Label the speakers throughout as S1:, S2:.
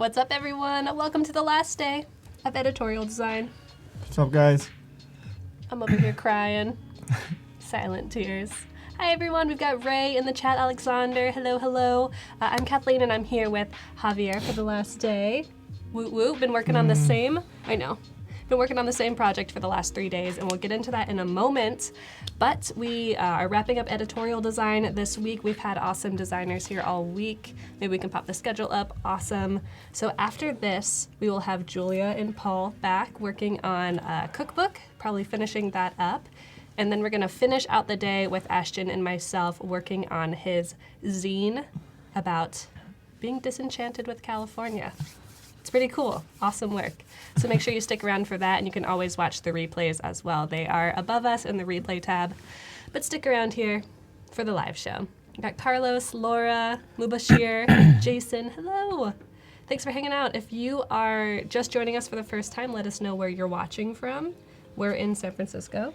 S1: What's up, everyone? Welcome to the last day of editorial design.
S2: What's up, guys?
S1: I'm over here crying. Silent tears. Hi, everyone. We've got Ray in the chat, Alexander. Hello, hello. I'm Kathleen, and I'm here with Javier for the last day. Woot woot. Been working on the same. Been working on the same project for the last 3 days, and we'll get into that in a moment. But we are wrapping up editorial design this week. We've had awesome designers here all week. Maybe we can pop the schedule up. Awesome. So after this, we will have Julia and Paul back working on a cookbook, probably finishing that up. And then we're gonna finish out the day with Ashton and myself working on his zine about being disenchanted with California. It's pretty cool. Awesome work. So make sure you stick around for that, and you can always watch the replays as well. They are above us in the replay tab, but stick around here for the live show. We've got Carlos, Laura, Mubashir, Jason, hello. Thanks for hanging out. If you are just joining us for the first time, let us know where you're watching from. We're in San Francisco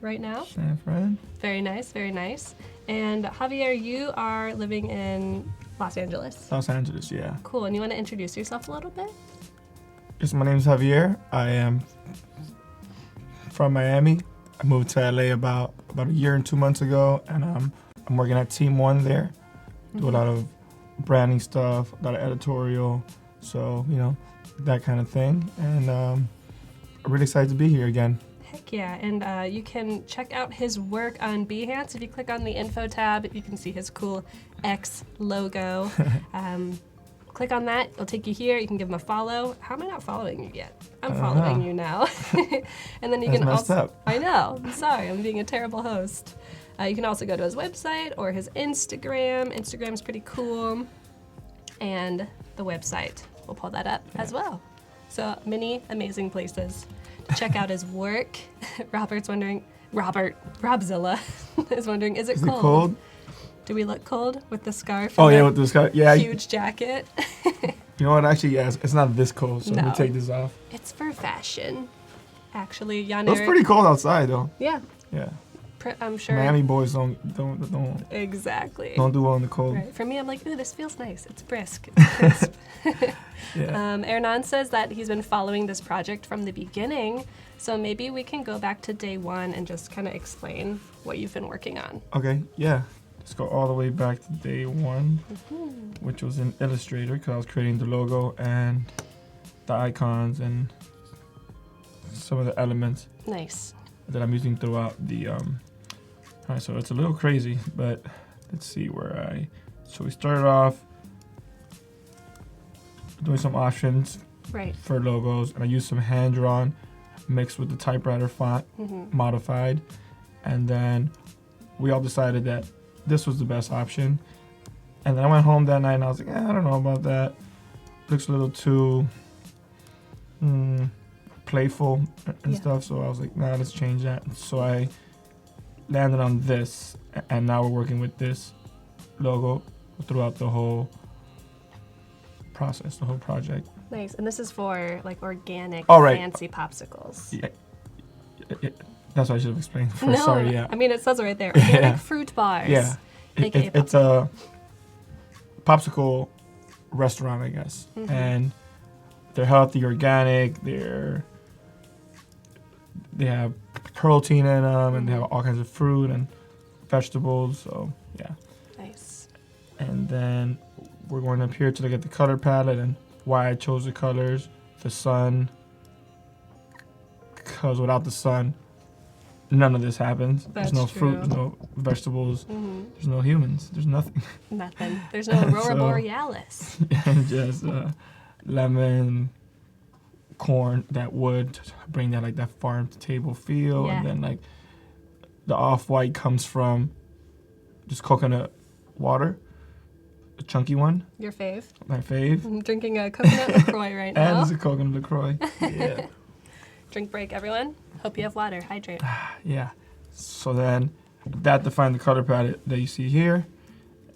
S1: right now.
S2: San Fran.
S1: Very nice, very nice. And Javier, you are living in Los Angeles.
S2: Los Angeles, yeah.
S1: Cool, and you want to introduce yourself a little bit?
S2: Yes, my name is Javier. I am from Miami. I moved to LA about a year and 2 months ago, and I'm working at Team One there. Do a lot of branding stuff, a lot of editorial, so, that kind of thing. And I'm really excited to be here again.
S1: Heck yeah, and you can check out his work on Behance. If you click on the info tab, you can see his cool X logo. Click on that, it'll take you here. You can give him a follow. How am I not following you yet? I'm following you now. And then you
S2: That's
S1: can
S2: messed
S1: also,
S2: up.
S1: I know, I'm sorry, I'm being a terrible host. You can also go to his website or his Instagram. Instagram's pretty cool. And the website, we'll pull that up as well. So many amazing places to check out his work. Robzilla is wondering, is it
S2: Is
S1: cold?
S2: it cold?
S1: Do we look cold with the scarf?
S2: Oh,
S1: and
S2: yeah,
S1: the
S2: with this guy. Yeah.
S1: huge jacket.
S2: You know what? Actually, yeah, it's not this cold, so let me
S1: No.
S2: take this off.
S1: It's for fashion. Actually, Jan
S2: It's
S1: Erik.
S2: pretty cold outside, though.
S1: Yeah,
S2: Yeah.
S1: I'm sure.
S2: Miami boys don't
S1: Exactly.
S2: do well in the cold.
S1: Right. For me, I'm like, ooh, this feels nice. It's brisk. It's crisp.
S2: Yeah.
S1: Hernan says that he's been following this project from the beginning, so maybe we can go back to day one and just kind of explain what you've been working on.
S2: Okay, yeah. Let's go all the way back to day one, which was in Illustrator, because I was creating the logo and the icons and some of the elements
S1: Nice.
S2: that I'm using throughout the. All right, so it's a little crazy, but let's see where So we started off doing some options
S1: Right.
S2: for logos, and I used some hand drawn mixed with the typewriter font modified, and then we all decided that this was the best option. And then I went home that night and I was like, I don't know about that. Looks a little too playful and stuff. So I was like, nah, let's change that. So I landed on this, and now we're working with this logo throughout the whole process, the whole project.
S1: Nice. And this is for like organic,
S2: right.
S1: fancy popsicles.
S2: Yeah. That's what I should have explained first.
S1: No,
S2: Sorry, yeah.
S1: I mean, it says it right there. Organic
S2: Yeah.
S1: fruit bars.
S2: Yeah.
S1: AKA
S2: It's a popsicle restaurant, I guess. And they're healthy, organic, they have protein in them, and they have all kinds of fruit and vegetables, so yeah.
S1: Nice.
S2: And then we're going up here to look at the color palette and why I chose the colors. The sun, because without the sun, none of this happens.
S1: That's
S2: there's no
S1: true.
S2: fruit, there's no vegetables, there's no humans, there's nothing.
S1: Nothing. There's no Aurora
S2: So-
S1: Borealis.
S2: And just lemon, corn, that would bring that like that farm to table feel.
S1: Yeah.
S2: And then like the off-white comes from just coconut water, a chunky one,
S1: Your fave.
S2: my fave.
S1: I'm drinking a coconut LaCroix right
S2: And
S1: now.
S2: it's a coconut LaCroix. Yeah.
S1: Drink break, everyone. Hope you have water. Hydrate.
S2: Yeah. So then that defined the color palette that you see here.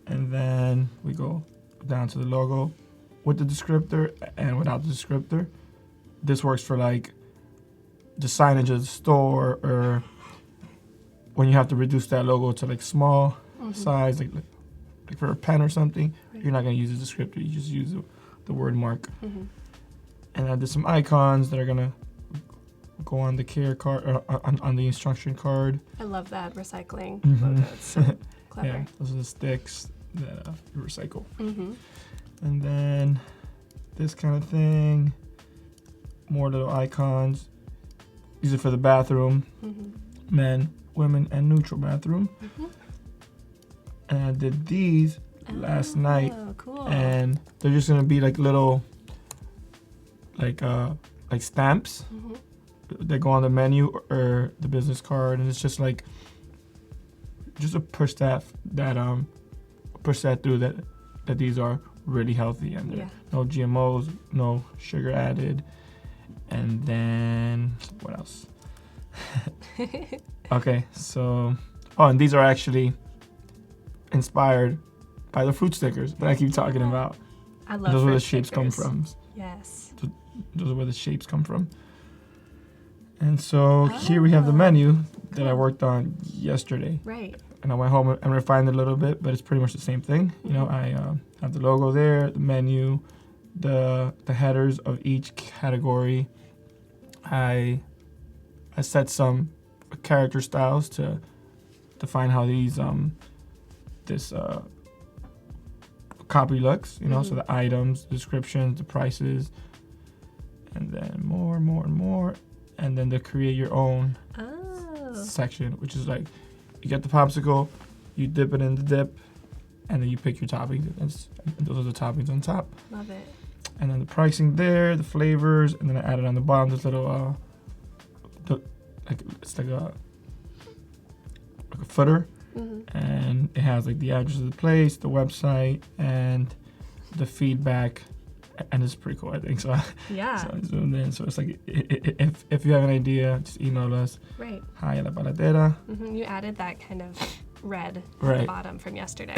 S2: And then we go down to the logo with the descriptor and without the descriptor. This works for like the signage of the store, or when you have to reduce that logo to like small size, like for a pen or something, you're not gonna use a descriptor. You just use the word mark.
S1: Mm-hmm.
S2: And I did some icons that are gonna go on the care card, or on the instruction card.
S1: I love that recycling
S2: Mhm.
S1: logo. It's so clever.
S2: Yeah, those are the sticks that you recycle.
S1: Mm-hmm.
S2: And then this kind of thing, more little icons. These are for the bathroom,
S1: Mm-hmm.
S2: men, women, and neutral bathroom.
S1: Mm-hmm.
S2: And I did these last night,
S1: Oh, cool.
S2: and they're just gonna be like little, like stamps
S1: Mm-hmm.
S2: that go on the menu or the business card, and it's just like a push that through that these are really healthy and there
S1: Yeah.
S2: no GMOs, no sugar added. And then what else? Okay, so and these are actually inspired by the fruit stickers that I keep talking
S1: Yeah.
S2: about.
S1: I love
S2: Those are where the
S1: fruit
S2: shapes come
S1: stickers.
S2: from.
S1: Yes.
S2: Those are where the shapes come from. And so here we have the menu that I worked on yesterday.
S1: Right.
S2: And I went home and refined it a little bit, but it's pretty much the same thing. You know, I have the logo there, the menu, the headers of each category. I set some character styles to define how these this copy looks. You know, so the items, descriptions, the prices, and then more, and then the create your own section, which is like you get the popsicle, you dip it in the dip, and then you pick your toppings. And those are the toppings on top.
S1: Love it.
S2: And then the pricing there, the flavors, and then I added on the bottom this little it's like a footer, and it has like the address of the place, the website, and the feedback, and it's pretty cool, I think. So
S1: Yeah.
S2: so I zoomed in. So it's like if you have an idea, just email us.
S1: Right.
S2: Hi a la Paletera.
S1: Mm-hmm. You added that kind of red at the
S2: Right.
S1: bottom from yesterday.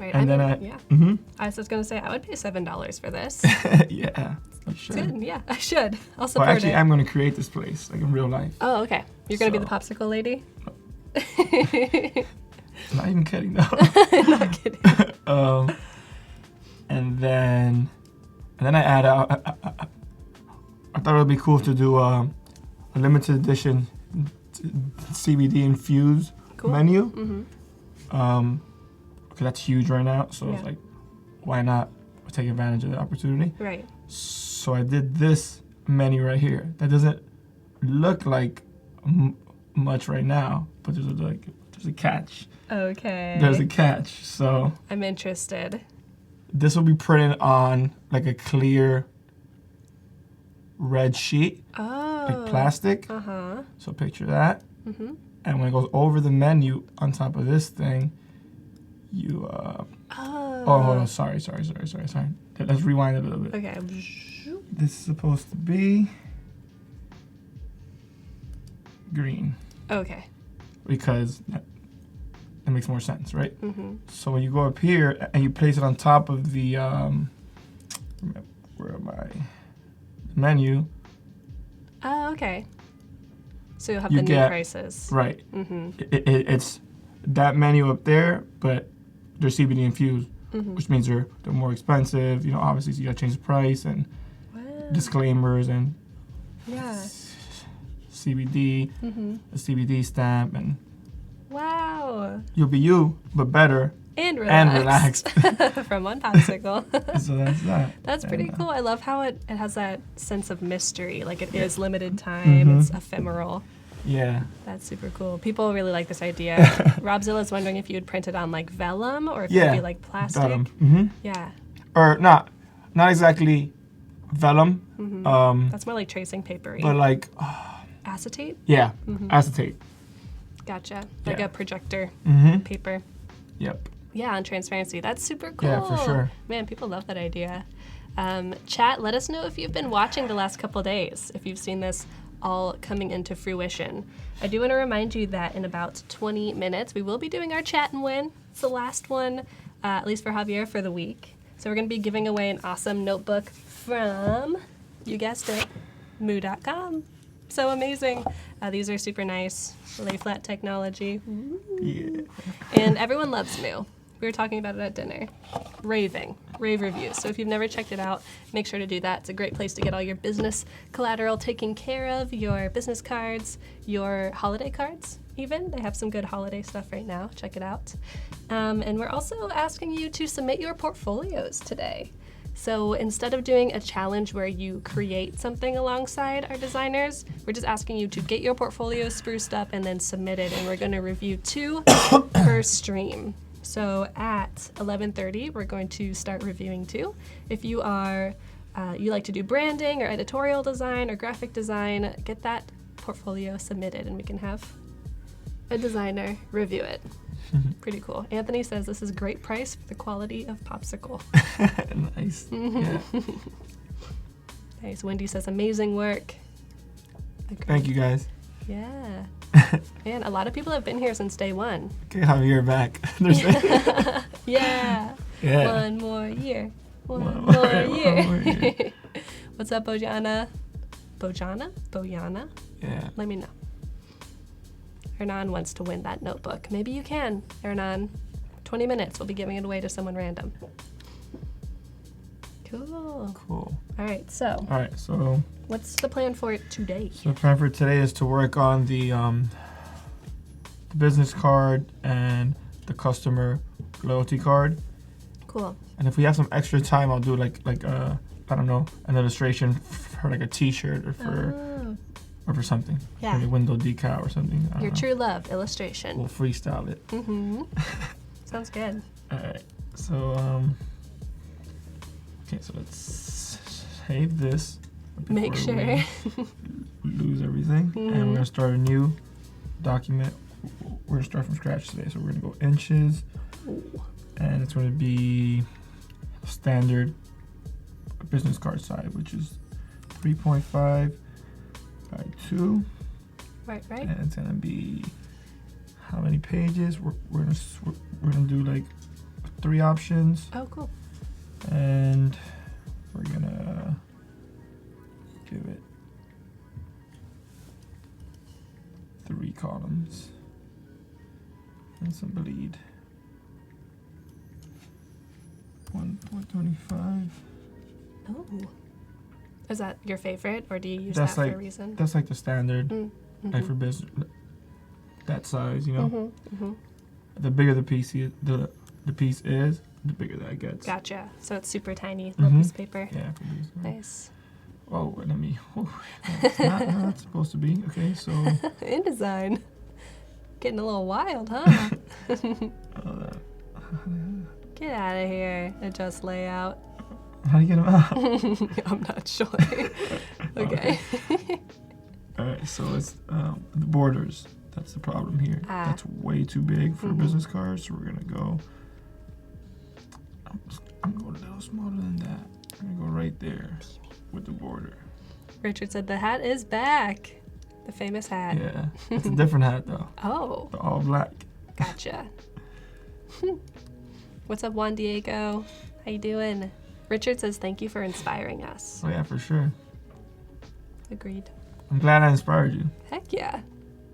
S1: Right.
S2: And then
S1: I was just gonna say I would pay $7 for this.
S2: yeah, you should.
S1: Good. Yeah, I should. I'll support
S2: Well, actually,
S1: it.
S2: I'm going to create this place, like in real life.
S1: Oh, okay. You're gonna be
S2: So-
S1: the popsicle lady.
S2: Not even kidding, though.
S1: Not kidding.
S2: And then I added. I thought it would be cool to do a limited edition CBD infused
S1: Cool.
S2: menu.
S1: Mm-hmm.
S2: Because that's huge right now. So it's
S1: Yeah.
S2: like, why not take advantage of the opportunity?
S1: Right.
S2: So I did this menu right here. That doesn't look like much right now, but there's a catch.
S1: Okay.
S2: There's a catch. So
S1: I'm interested.
S2: this will be printed on like a clear red sheet,
S1: Oh.
S2: like plastic.
S1: Uh-huh.
S2: So picture that.
S1: Mm-hmm.
S2: And when it goes over the menu on top of this thing, you
S1: Oh.
S2: oh, hold on. Sorry. Let's rewind it a little bit.
S1: Okay.
S2: This is supposed to be green
S1: Okay.
S2: because that makes more sense, right?
S1: Mm-hmm.
S2: So when you go up here and you place it on top of the where am I? Menu,
S1: Oh, okay. So you'll have
S2: You
S1: the new
S2: get-
S1: prices.
S2: right?
S1: Mm-hmm.
S2: It's that menu up there, but they're CBD infused,
S1: Mm-hmm.
S2: which means they're more expensive. You know, obviously so you gotta change the price and
S1: Wow.
S2: disclaimers and
S1: Yeah.
S2: CBD,
S1: Mm-hmm.
S2: a CBD stamp, and
S1: Wow.
S2: you'll be you, but better
S1: And
S2: and
S1: relaxed.
S2: relaxed.
S1: From one popsicle.
S2: So that's that.
S1: That's pretty
S2: And,
S1: cool. I love how it has that sense of mystery. Like it is limited time.
S2: Mhm.
S1: It's ephemeral.
S2: Yeah.
S1: That's super cool. People really like this idea. Robzilla's wondering if you would print it on like vellum or if it
S2: Yeah,
S1: would be like plastic. Yeah.
S2: Or not exactly vellum,
S1: Mm-hmm. That's more like tracing papery.
S2: but like
S1: Acetate?
S2: yeah,
S1: Mhm.
S2: acetate.
S1: Gotcha. Like
S2: Yeah.
S1: a projector
S2: Mm-hmm.
S1: paper.
S2: Yep.
S1: Yeah, on transparency. That's super cool.
S2: Yeah, for sure.
S1: Man, people love that idea. Chat, let us know if you've been watching the last couple days, if you've seen this all coming into fruition. I do want to remind you that in about 20 minutes, we will be doing our chat and win. It's the last one, at least for Javier, for the week. So we're going to be giving away an awesome notebook from, you guessed it, moo.com. So amazing. These are super nice. Lay flat technology.
S2: Yeah.
S1: And everyone loves Moo. We were talking about it at dinner. Raving. rave reviews. So if you've never checked it out, make sure to do that. It's a great place to get all your business collateral taken care of, your business cards, your holiday cards even. They have some good holiday stuff right now. Check it out. And we're also asking you to submit your portfolios today. So instead of doing a challenge where you create something alongside our designers, we're just asking you to get your portfolio spruced up and then submit it. And we're going to review 2 per stream. So at 11:30, we're going to start reviewing 2. If you are, you like to do branding or editorial design or graphic design, get that portfolio submitted and we can have a designer review it. Pretty cool. Anthony says this is great price for the quality of popsicle.
S2: Nice. Yeah.
S1: Nice. Wendy says amazing work. Agreed.
S2: Thank you guys.
S1: Yeah. Man, a lot of people have been here since day 1.
S2: Okay, Javier back.
S1: Yeah.
S2: Yeah.
S1: One more year. One more year. What's up, Bojana? Bojana?
S2: Yeah.
S1: Let me know. Hernan wants to win that notebook. Maybe you can, Hernan. 20 minutes, we'll be giving it away to someone random. Cool.
S2: Cool.
S1: All right, so what's the plan for today?
S2: So the plan for today is to work on the business card and the customer loyalty card.
S1: Cool.
S2: And if we have some extra time, I'll do like I don't know, an illustration for like a T-shirt or for something.
S1: Yeah.
S2: Maybe window decal or something. I don't
S1: Your
S2: know.
S1: true love illustration.
S2: We'll freestyle it.
S1: Mm-hmm. Sounds good.
S2: All right. So okay. So let's save this.
S1: Make
S2: before
S1: sure.
S2: we lose everything, and we're gonna start a new document. We're gonna start from scratch today. So we're gonna go inches, and it's gonna be standard business card size, which is 3.5 by 2.
S1: Right.
S2: And it's gonna be how many pages? We're gonna do like 3 options,
S1: Oh, cool.
S2: and we're gonna give it 3 columns and some bleed. 1.25.
S1: Oh. Is that your favorite, or do you use
S2: That's
S1: that
S2: like
S1: for a reason?
S2: that's like the standard,
S1: Mm-hmm.
S2: like for business, that size, you know.
S1: Mm-hmm.
S2: The bigger the piece is, the piece is, the bigger that gets.
S1: Gotcha. So it's super tiny, little piece of paper.
S2: Yeah. For business.
S1: Nice.
S2: Oh, let me. Oh, that's not supposed to be. Okay, so.
S1: InDesign. Getting a little wild, huh? Get out of here. Adjust layout.
S2: How do you get them out?
S1: I'm not sure. Okay.
S2: All right, so it's the borders. That's the problem here. That's way too big for a business card, so we're gonna go. I'm going a little smaller than that. I'm gonna go right there with the border.
S1: Richard said the hat is back. The famous hat.
S2: Yeah, it's a different hat though.
S1: Oh.
S2: The all black.
S1: Gotcha. What's up, Juan Diego? How you doing? Richard says thank you for inspiring us.
S2: Oh yeah, for sure.
S1: Agreed.
S2: I'm glad I inspired you.
S1: Heck yeah.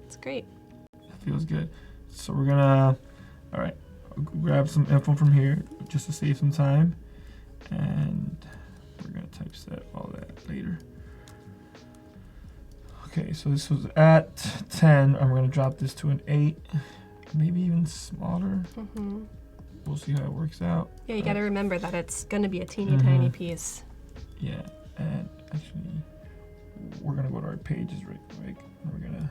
S1: It's great.
S2: That feels good. So we're gonna, all right, I'll grab some info from here just to save some time, and we're gonna typeset all that later. Okay, so this was at 10. I'm gonna drop this to an 8, maybe even smaller.
S1: Mm-hmm.
S2: We'll see how it works out.
S1: Yeah, you gotta remember that it's gonna be a teeny tiny piece.
S2: Yeah, and actually, we're gonna go to our pages real quick. We're gonna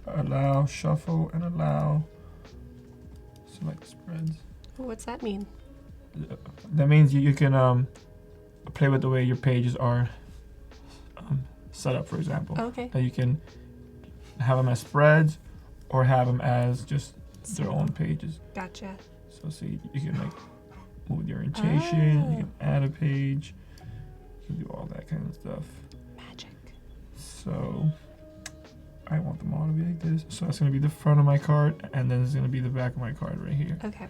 S2: allow shuffle and allow select spreads.
S1: What's that mean?
S2: That means you can play with the way your pages are set up, for example.
S1: Okay.
S2: That you can have them as spreads or have them as just their own pages.
S1: Gotcha.
S2: So see, you can like move the orientation, you can add a page, you can do all that kind of stuff.
S1: Magic.
S2: So I want them all to be like this. So that's gonna be the front of my card, and then it's gonna be the back of my card right here.
S1: Okay.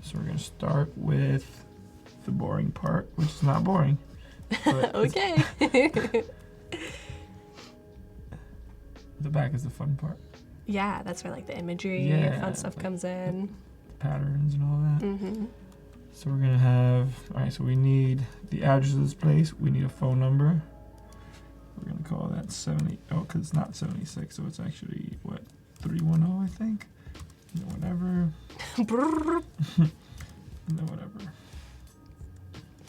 S2: So we're gonna start with the boring part, which is not boring.
S1: Okay.
S2: The back is the fun part.
S1: Yeah, that's where like the imagery,
S2: Yeah,
S1: fun stuff
S2: like
S1: comes in.
S2: The patterns and all that.
S1: Mm-hmm.
S2: So we're gonna have, all right, so we need the address of this place. We need a phone number. We're gonna call that 70, oh, cause it's not 76, so it's actually, what, 310, I think? You know, whatever. No, whatever.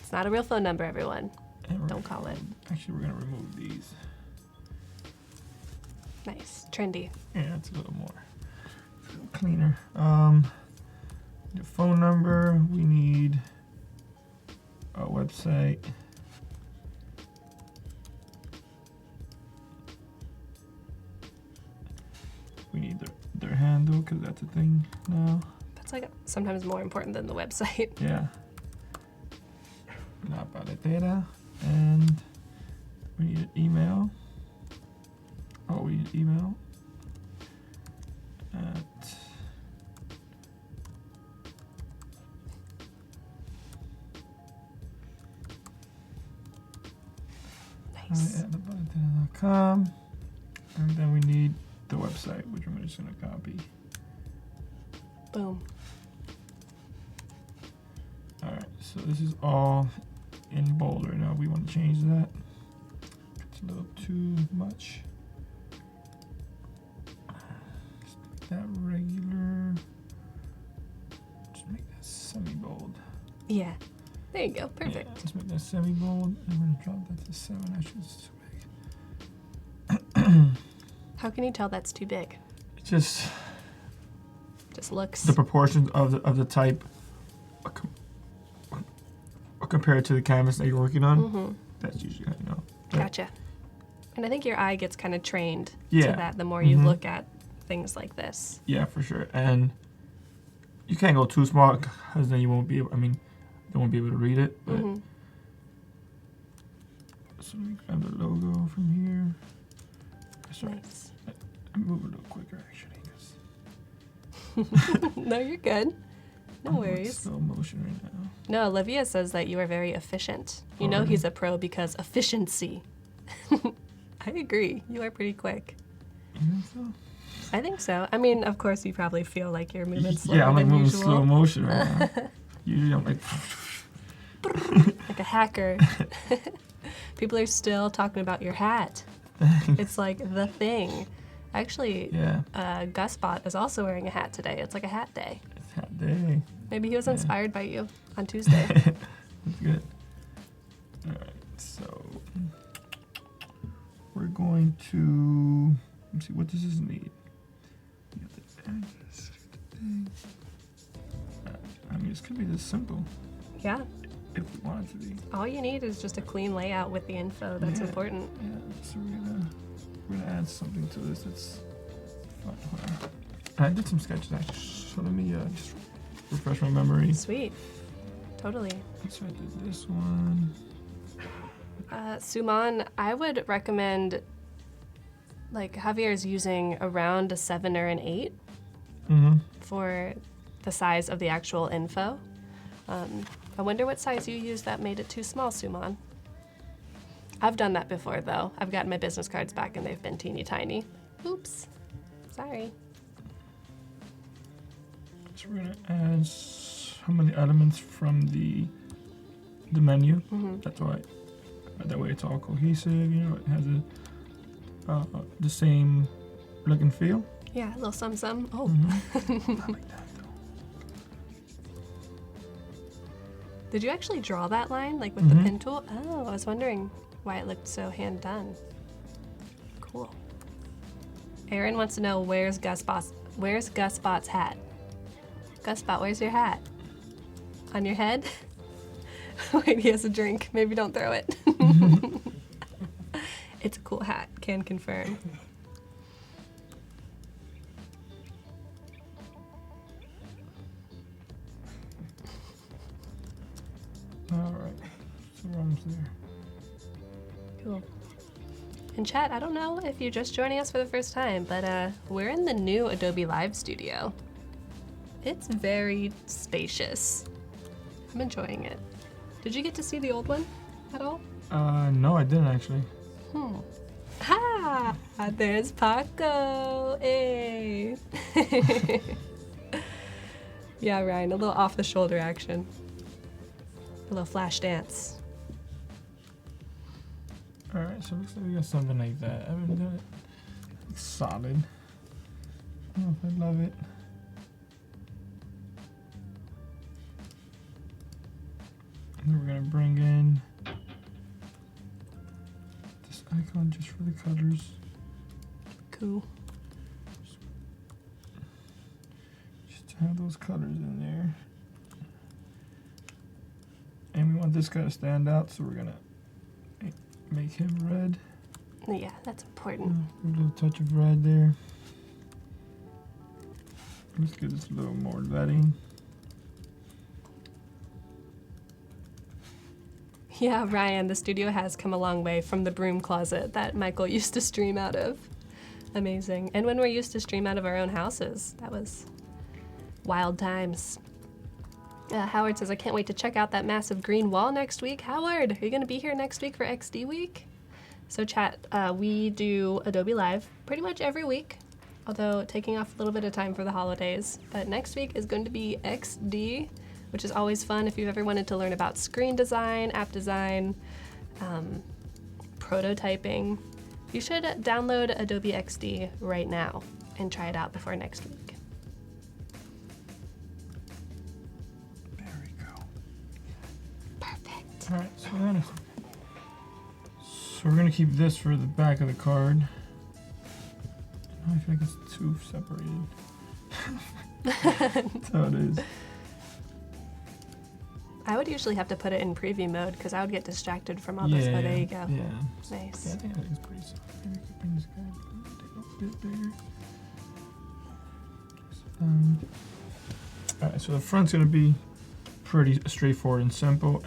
S1: It's not a real phone number, everyone.
S2: And
S1: Don't call it.
S2: Actually, we're gonna remove these.
S1: Nice. Trendy.
S2: Yeah, it's a little more cleaner. The phone number, we need a website. We need their handle, because that's a thing now.
S1: That's like sometimes more important than the website.
S2: Yeah. Not Paletera. And we need an email. Oh, we need email.
S1: Nice.
S2: At paletera.com. And then we need the website, which I'm just going to copy.
S1: Boom.
S2: All right, so this is all in bold right now. We want to change that. It's a little too much. Just make that regular. Just make that semi-bold.
S1: Yeah. There you go. Perfect.
S2: Yeah, let's make that semi-bold. I'm going to drop that to 7. Actually, it's too big.
S1: How can you tell that's too big?
S2: It just
S1: looks.
S2: the proportions of the type compared to the canvas that you're working on.
S1: Mm-hmm.
S2: That's usually how you know.
S1: Gotcha. And I think your eye gets kind of trained to
S2: Yeah.
S1: that the more you look at things like this.
S2: Yeah, for sure. And you can't go too small because then you won't be able, they won't be able to read it. But so let me grab the logo from here. Sorry,
S1: Nice.
S2: I move a little quicker actually.
S1: No, you're good. No
S2: I'm
S1: worries.
S2: Slow motion right now.
S1: No, Olivia says that you are very efficient. You know he's a pro because efficiency. I agree. You are pretty quick.
S2: You think so?
S1: I think so. I mean, of course, you probably feel like you're moving slower
S2: Yeah, I'm like
S1: than
S2: moving
S1: usual.
S2: slow motion right now. Usually I'm like.
S1: Like a hacker. People are still talking about your hat. It's like the thing. Actually,
S2: Yeah.
S1: Gusbot is also wearing a hat today. It's like a hat day.
S2: It's hat day.
S1: Maybe he was inspired by you on Tuesday.
S2: That's good. All right, so we're going to, let's see, what does this need? We got the address, I mean, this could be this simple
S1: Yeah.
S2: if we want it to be.
S1: All you need is just a clean layout with the info. That's
S2: Yeah.
S1: important.
S2: Yeah, so we're gonna add something to this that's fun. Hold on. I did some sketches actually, so let me just refresh my memory.
S1: Sweet. Totally.
S2: So I did this one.
S1: Suman, I would recommend, like, Javier's using around a 7 or an 8 for the size of the actual info. I wonder what size you used that made it too small, Suman. I've done that before, though. I've gotten my business cards back and they've been teeny tiny. Oops. Sorry.
S2: So we're gonna add some of the elements from the menu. That's why. That way it's all cohesive. You know, it has the same look and feel.
S1: Yeah, a little some. Oh.
S2: I like that though.
S1: Did you actually draw that line, like with the pen tool? Oh, I was wondering why it looked so hand done. Cool. Aaron wants to know where's Gusbot's hat? Gusbot, where's your hat? On your head? Wait, he has a drink. Maybe don't throw it. It's a cool hat, can confirm.
S2: All right, so we're almost there.
S1: Cool. In chat, I don't know if you're just joining us for the first time, but we're in the new Adobe Live Studio. It's very spacious. I'm enjoying it. Did you get to see the old one at all?
S2: No, I didn't actually.
S1: Ha! There's Paco. Hey. Yeah, Ryan, a little off the shoulder action. A little flash dance.
S2: All right, so it looks like we got something like that. I haven't done it solid. I don't know if I love it. And then we're gonna bring in this icon just for the colors.
S1: Cool.
S2: Just to have those colors in there. And we want this guy to stand out, so we're gonna make him red.
S1: Yeah, that's important.
S2: A little touch of red there. Let's give this a little more vetting.
S1: Yeah, Ryan, the studio has come a long way from the broom closet that Michael used to stream out of. Amazing. And when we're used to stream out of our own houses, that was wild times. Howard says, I can't wait to check out that massive green wall next week. Howard, are you going to be here next week for XD week? So chat, we do Adobe Live pretty much every week, although taking off a little bit of time for the holidays. But next week is going to be XD, which is always fun if you've ever wanted to learn about screen design, app design, prototyping. You should download Adobe XD right now and try it out before next week.
S2: There we go.
S1: Perfect.
S2: All right, so we're gonna keep this for the back of the card. I feel like it's too separated. That's how it is.
S1: I would usually have to put it in preview mode because I would get distracted from all this. Oh, there you go.
S2: Yeah.
S1: Nice.
S2: Yeah, I think it's pretty soft. Maybe we could bring this guy a bit bigger. Alright, so the front's gonna be pretty straightforward and simple,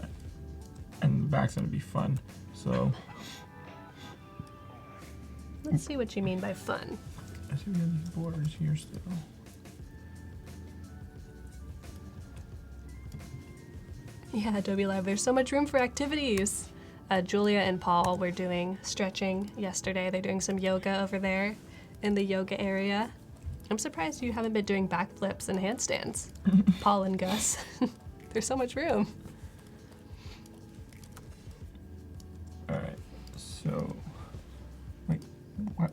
S2: and the back's gonna be fun. So
S1: Let's see what you mean by fun.
S2: I see we have these borders here still.
S1: Yeah, Adobe Live, there's so much room for activities. Julia and Paul were doing stretching yesterday. They're doing some yoga over there in the yoga area. I'm surprised you haven't been doing backflips and handstands, Paul and Gus. There's so much room.
S2: Alright, so wait, what?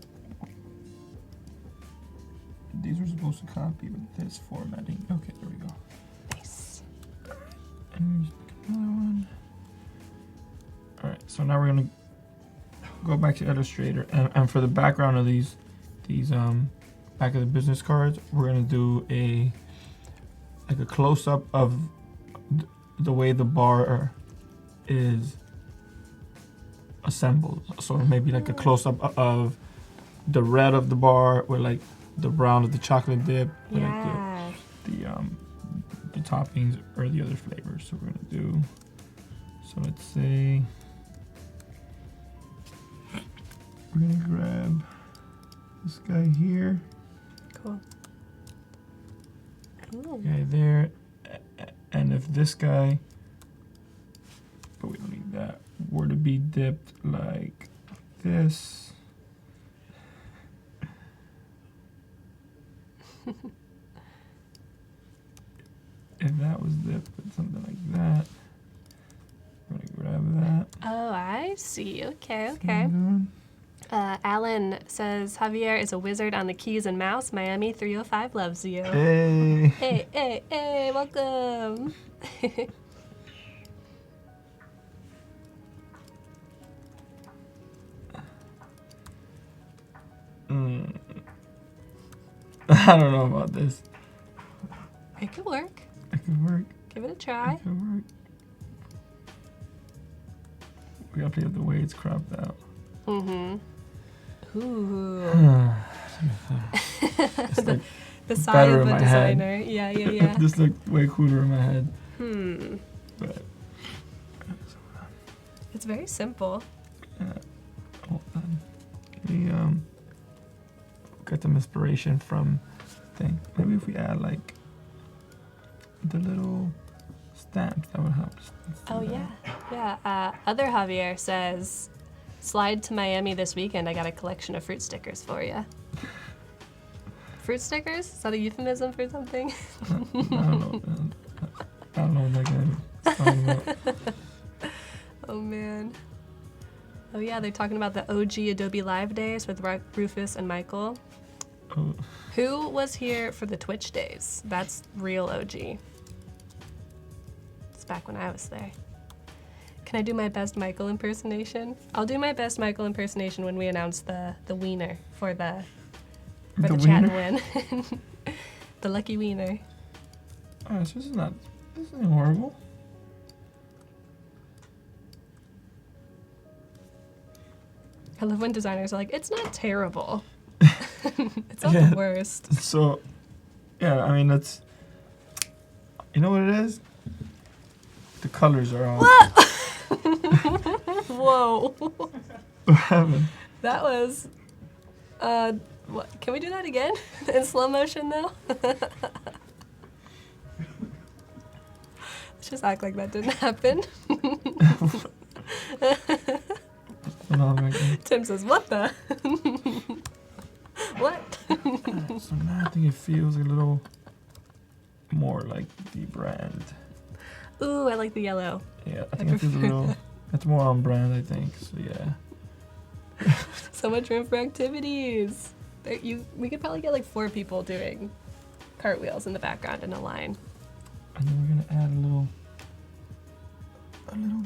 S2: These were supposed to copy with this formatting. Okay, there we go.
S1: Nice.
S2: And another one. Alright, so now we're gonna go back to Illustrator, and for the background of these back of the business cards, we're gonna do a close-up of the way the bar is assembled. So maybe like a close-up of the red of the bar with like the brown of the chocolate dip, with
S1: Yeah.
S2: like the toppings or the other flavors. So we're gonna do. So let's say we're gonna grab this guy here.
S1: Cool. Ooh.
S2: Guy there, and if this guy, but we don't need that, were to be dipped like this. If that was dipped with something like that, we're gonna grab that.
S1: Oh, I see. Okay,
S2: See what
S1: okay.
S2: I'm doing?
S1: Alan says, Javier is a wizard on the keys and mouse. Miami 305 loves you.
S2: Hey.
S1: Hey, hey, hey, welcome.
S2: I don't know about this.
S1: It could work.
S2: It could work.
S1: Give it a try.
S2: It could work. We gotta play with the way it's cropped out.
S1: Mm-hmm. Ooh.
S2: It's like
S1: The sigh
S2: better
S1: of
S2: in
S1: a
S2: my head.
S1: designer. Yeah, yeah, yeah.
S2: This looked way cooler in my head. But
S1: It's very simple.
S2: hold on. We got some inspiration from thing. Maybe if we add like the little stamps, that would help. Let's do
S1: Oh,
S2: that.
S1: yeah. Yeah. Other Javier says, slide to Miami this weekend. I got a collection of fruit stickers for you. Fruit stickers? Is that a euphemism for something?
S2: I don't know. I don't know what that can it's talking about.
S1: Oh man. Oh yeah, they're talking about the OG Adobe Live days with Rufus and Michael.
S2: Oh,
S1: Who was here for the Twitch days? That's real OG. It's back when I was there. Can I do my best Michael impersonation? I'll do my best Michael impersonation when we announce the wiener for the chat and win. The lucky wiener.
S2: oh, so this isn't horrible.
S1: I love when designers are like, it's not terrible. It's not the worst.
S2: So, yeah, I mean, that's, you know what it is? The colors are on.
S1: Whoa.
S2: What happened?
S1: That was, what? Can we do that again? In slow motion though? Let's just act like that didn't happen. Tim says, what the? What?
S2: So now I think it feels a little more like the brand.
S1: Ooh, I like the yellow.
S2: Yeah, I think it feels a little, it's more on brand, I think, so yeah.
S1: So much room for activities. We could probably get like 4 people doing cartwheels in the background in a line.
S2: And then we're gonna add a little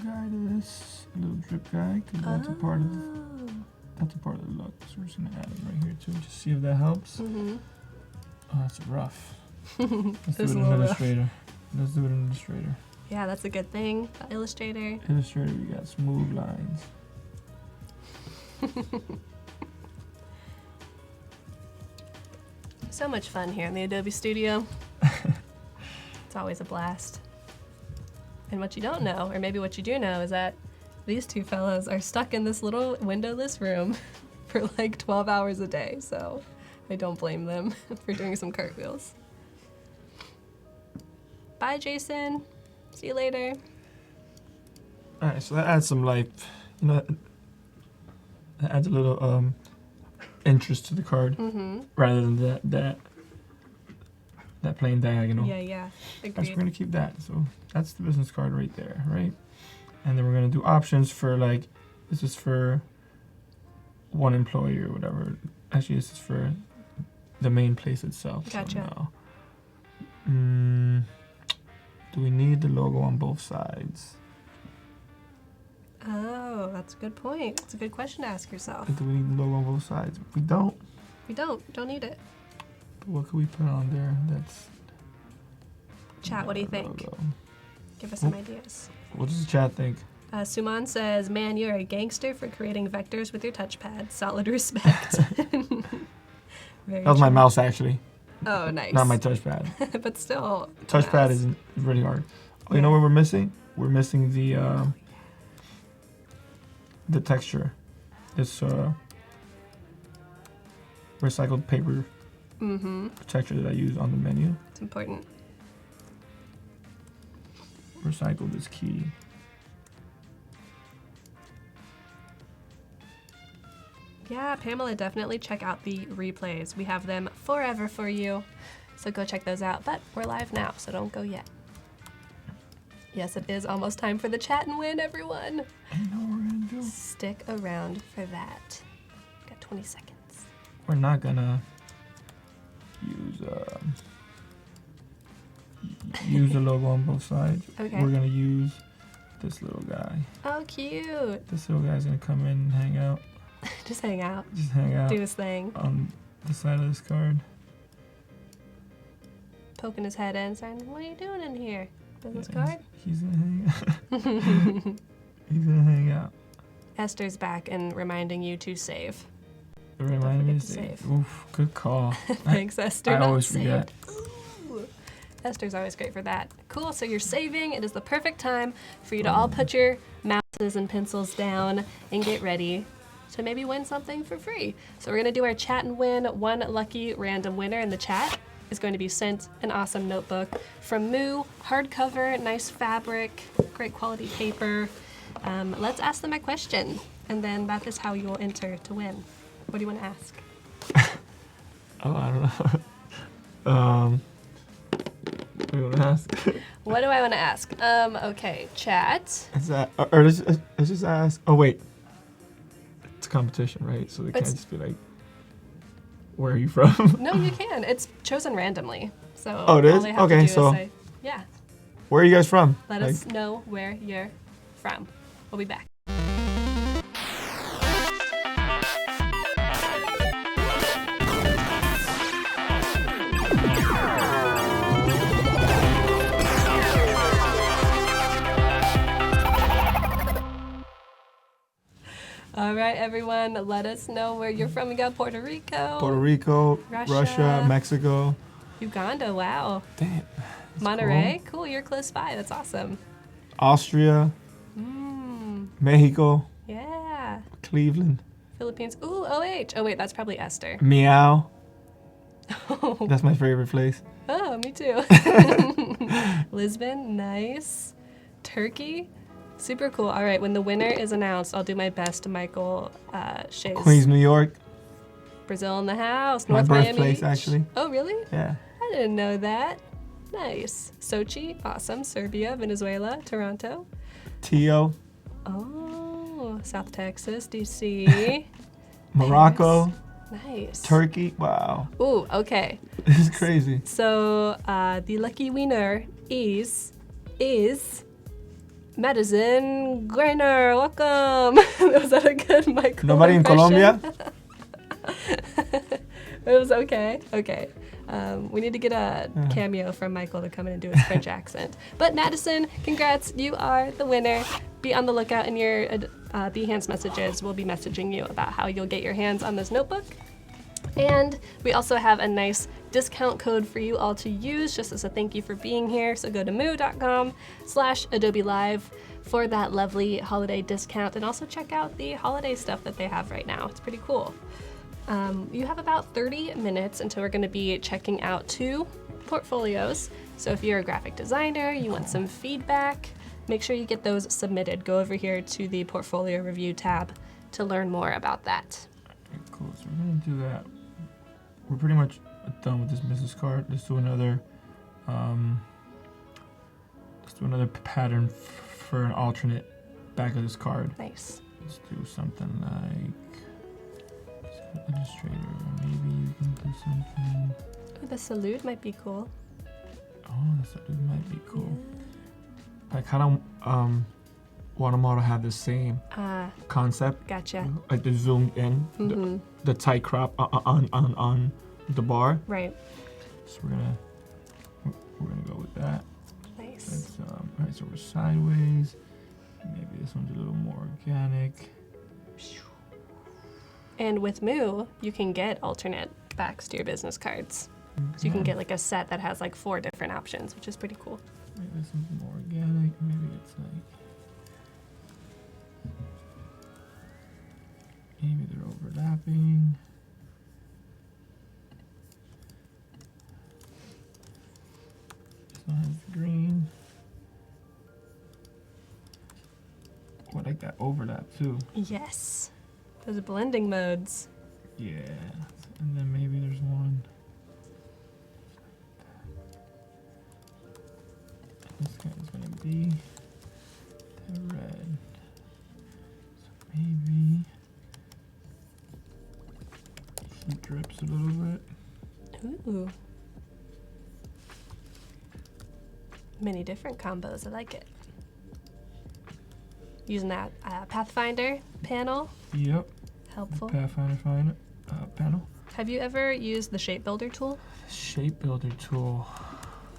S2: guy to this, a little drip guy, because that's a part of the look. So we're just gonna add it right here too, just see if that helps.
S1: Mm-hmm.
S2: Oh, that's rough. Let's do it
S1: It's a
S2: in
S1: little rough.
S2: Illustrator. Let's do it in Illustrator.
S1: Yeah, that's a good thing. Illustrator.
S2: Illustrator, we got smooth lines.
S1: So much fun here in the Adobe Studio. It's always a blast. And what you don't know, or maybe what you do know, is that these 2 fellows are stuck in this little windowless room for like 12 hours a day, so I don't blame them for doing some cartwheels. Bye, Jason. See you later.
S2: Alright, so that adds some life, you know, that adds a little interest to the card, rather than that plain diagonal.
S1: Yeah,
S2: So
S1: agreed.
S2: we're gonna keep that. So that's the business card right there, right? And then we're gonna do options for like, this is for one employee or whatever. Actually, this is for the main place itself.
S1: Gotcha.
S2: So now, do we need the logo on both sides?
S1: Oh, that's a good point. It's a good question to ask yourself.
S2: Do we need the logo on both sides? We don't.
S1: We don't need it.
S2: But what could we put on there? That's
S1: Chat, what do you think?
S2: logo.
S1: Give us some ideas.
S2: What does the chat think?
S1: Suman says, man, you're a gangster for creating vectors with your touchpad. Solid respect. Very
S2: That was my
S1: true.
S2: mouse actually,
S1: Oh, nice.
S2: not my touchpad.
S1: But still.
S2: Touchpad
S1: mouse.
S2: is really hard. Oh, you know what we're missing? We're missing the texture. This recycled paper texture that I use on the menu.
S1: It's important.
S2: Recycled is key.
S1: Yeah, Pamela, definitely check out the replays. We have them forever for you. So go check those out. But we're live now, so don't go yet. Yes, it is almost time for the chat and win, everyone.
S2: I know what we're gonna do.
S1: Stick around for that. Got 20 seconds.
S2: We're not gonna use the logo on both sides.
S1: Okay.
S2: We're gonna use this little guy.
S1: Oh, cute.
S2: This little guy's gonna come in and hang out.
S1: Just hang out.
S2: Just hang out
S1: Do his thing.
S2: on the side of this card.
S1: Poking his head in, saying, what are you doing in here? Business
S2: Yeah,
S1: card?
S2: He's gonna hang out. He's gonna hang out.
S1: Esther's back and reminding you to save.
S2: It reminded me
S1: forget
S2: to
S1: to
S2: save.
S1: save.
S2: Oof, good call.
S1: Thanks, Esther.
S2: I
S1: not
S2: always
S1: saved.
S2: forget.
S1: Ooh. Esther's always great for that. Cool, so you're saving. It is the perfect time for you to all put your mouses and pencils down and get ready to maybe win something for free. So we're gonna do our chat and win. One lucky random winner in the chat is going to be sent an awesome notebook from Moo, hardcover, nice fabric, great quality paper. Let's ask them a question, and then that is how you will enter to win. What do you want to ask?
S2: Oh, I don't know. do you want to ask?
S1: What do I want to ask? Okay, chat.
S2: Is that, or let's just ask. Oh wait, it's a competition, right? So they can't just be like, "Where are you from?"
S1: No, you can. It's chosen randomly. So
S2: Oh, it is?
S1: all they have
S2: Okay,
S1: to do
S2: so-
S1: is say, yeah.
S2: Where are you guys from?
S1: Let us know where you're from. We'll be back. All right, everyone, let us know where you're from. We got Puerto Rico,
S2: Puerto Rico,
S1: Russia.
S2: Russia, Mexico.
S1: Uganda, wow.
S2: Damn.
S1: Monterey, cool, you're close by. That's awesome.
S2: Austria, Mexico,
S1: Yeah.
S2: Cleveland,
S1: Philippines. Ooh, OH. Oh, wait, that's probably Esther.
S2: Meow.
S1: Oh,
S2: That's my favorite place.
S1: me too. Lisbon, nice. Turkey, super cool. All right, when the winner is announced, I'll do my best to Michael Shays.
S2: Queens, New York.
S1: Brazil in the house.
S2: My
S1: North Miami
S2: birthplace,
S1: Beach.
S2: actually.
S1: Oh, really?
S2: Yeah.
S1: I didn't know that. Nice. Sochi, awesome. Serbia, Venezuela, Toronto.
S2: Tio,
S1: Oh, South Texas, DC.
S2: Morocco,
S1: Nice.
S2: Turkey. Wow.
S1: Ooh, okay.
S2: This is crazy.
S1: So the lucky winner is Madison Greiner. Welcome. Was that a good Michael
S2: Nobody in
S1: impression?
S2: Colombia?
S1: It was okay. Okay. We need to get a cameo from Michael to come in and do his French accent. But Madison, congrats. You are the winner. Be on the lookout in your Behance messages. We'll be messaging you about how you'll get your hands on this notebook. And we also have a nice discount code for you all to use just as a thank you for being here. So go to moo.com/Adobe Live for that lovely holiday discount. And also check out the holiday stuff that they have right now. It's pretty cool. You have about 30 minutes until we're going to be checking out 2 portfolios. So if you're a graphic designer, you want some feedback, make sure you get those submitted. Go over here to the portfolio review tab to learn more about that.
S2: Okay, cool. So we're gonna do that. We're pretty much done with this business card. Let's do another. Pattern for an alternate back of this card.
S1: Nice.
S2: Let's do something like Illustrator. Maybe you can do something.
S1: Ooh, the salute might be cool.
S2: Oh, that might be cool. I kind of want them all to have the same concept.
S1: Gotcha.
S2: Like the zoomed in, the tight crop on the bar.
S1: Right.
S2: So we're gonna go with that.
S1: Nice.
S2: That's alright. So we're sideways. Maybe this one's a little more organic.
S1: And with Moo, you can get alternate backs to your business cards. So you can get like a set that has like 4 different options, which is pretty cool.
S2: Maybe this one's more organic. Maybe it's like. Maybe they're overlapping. This one has green. Oh, I like that overlap too.
S1: Yes. Those blending modes.
S2: Yeah. And then maybe there's one. This guy is gonna be the red. So maybe he drips a little bit.
S1: Ooh. Many different combos. I like it. Using that Pathfinder panel.
S2: Yep.
S1: Helpful.
S2: Pathfinder panel.
S1: Have you ever used the Shape Builder tool?
S2: Shape Builder tool.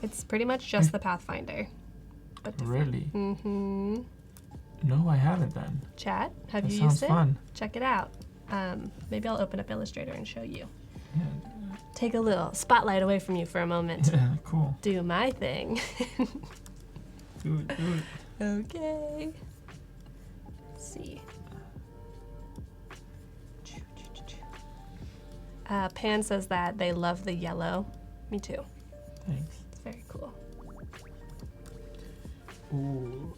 S1: It's pretty much just the Pathfinder. But
S2: Really?
S1: Mm-hmm.
S2: No, I haven't then.
S1: Chat, have
S2: That
S1: you
S2: sounds
S1: used it?
S2: fun.
S1: Check it out. Maybe I'll open up Illustrator and show you.
S2: Yeah.
S1: Take a little spotlight away from you for a moment.
S2: Yeah, cool.
S1: Do my thing.
S2: Do it.
S1: Okay. Let's see. Pan says that they love the yellow. Me too.
S2: Thanks.
S1: It's very cool.
S2: Ooh.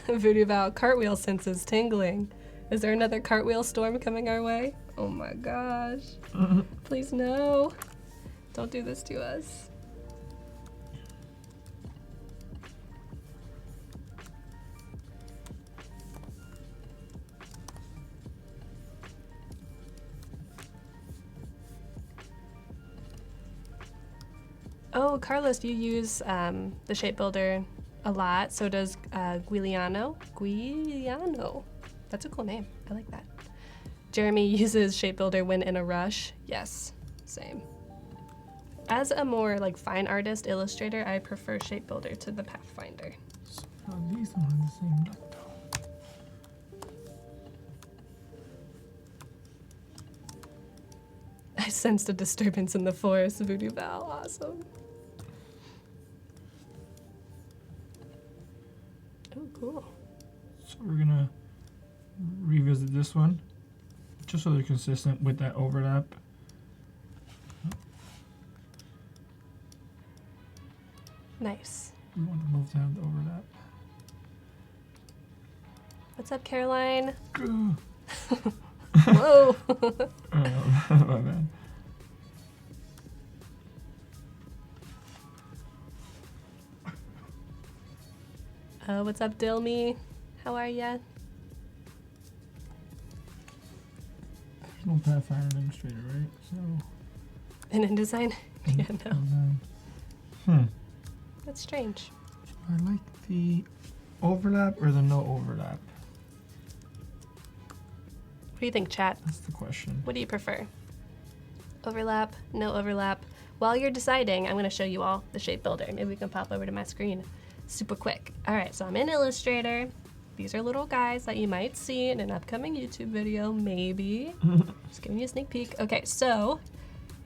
S1: Voodoo Val, cartwheel senses tingling. Is there another cartwheel storm coming our way? Oh my gosh. Please no. Don't do this to us. Oh, Carlos, you use the shape builder a lot. So does Guiliano. Guiliano. That's a cool name. I like that. Jeremy uses shape builder when in a rush. Yes, same. As a more like fine artist illustrator, I prefer shape builder to the Pathfinder.
S2: So these are on the same look though.
S1: I sensed a disturbance in the forest, Voodoo Val. Awesome. Oh, cool.
S2: So we're gonna revisit this one, just so they're consistent with that overlap.
S1: Nice.
S2: We want to move to have the overlap.
S1: What's up, Caroline?
S2: Ugh.
S1: Whoa.
S2: My bad.
S1: What's up, Dilmy? How are ya?
S2: There's no Pathfinder Illustrator, right? So.
S1: In InDesign? Yeah, no. That's strange.
S2: I like the overlap or the no overlap.
S1: What do you think, chat?
S2: That's the question.
S1: What do you prefer? Overlap, no overlap? While you're deciding, I'm going to show you all the shape builder. Maybe we can pop over to my screen super quick. All right, so I'm in Illustrator. These are little guys that you might see in an upcoming YouTube video, maybe. Just giving you a sneak peek. Okay, so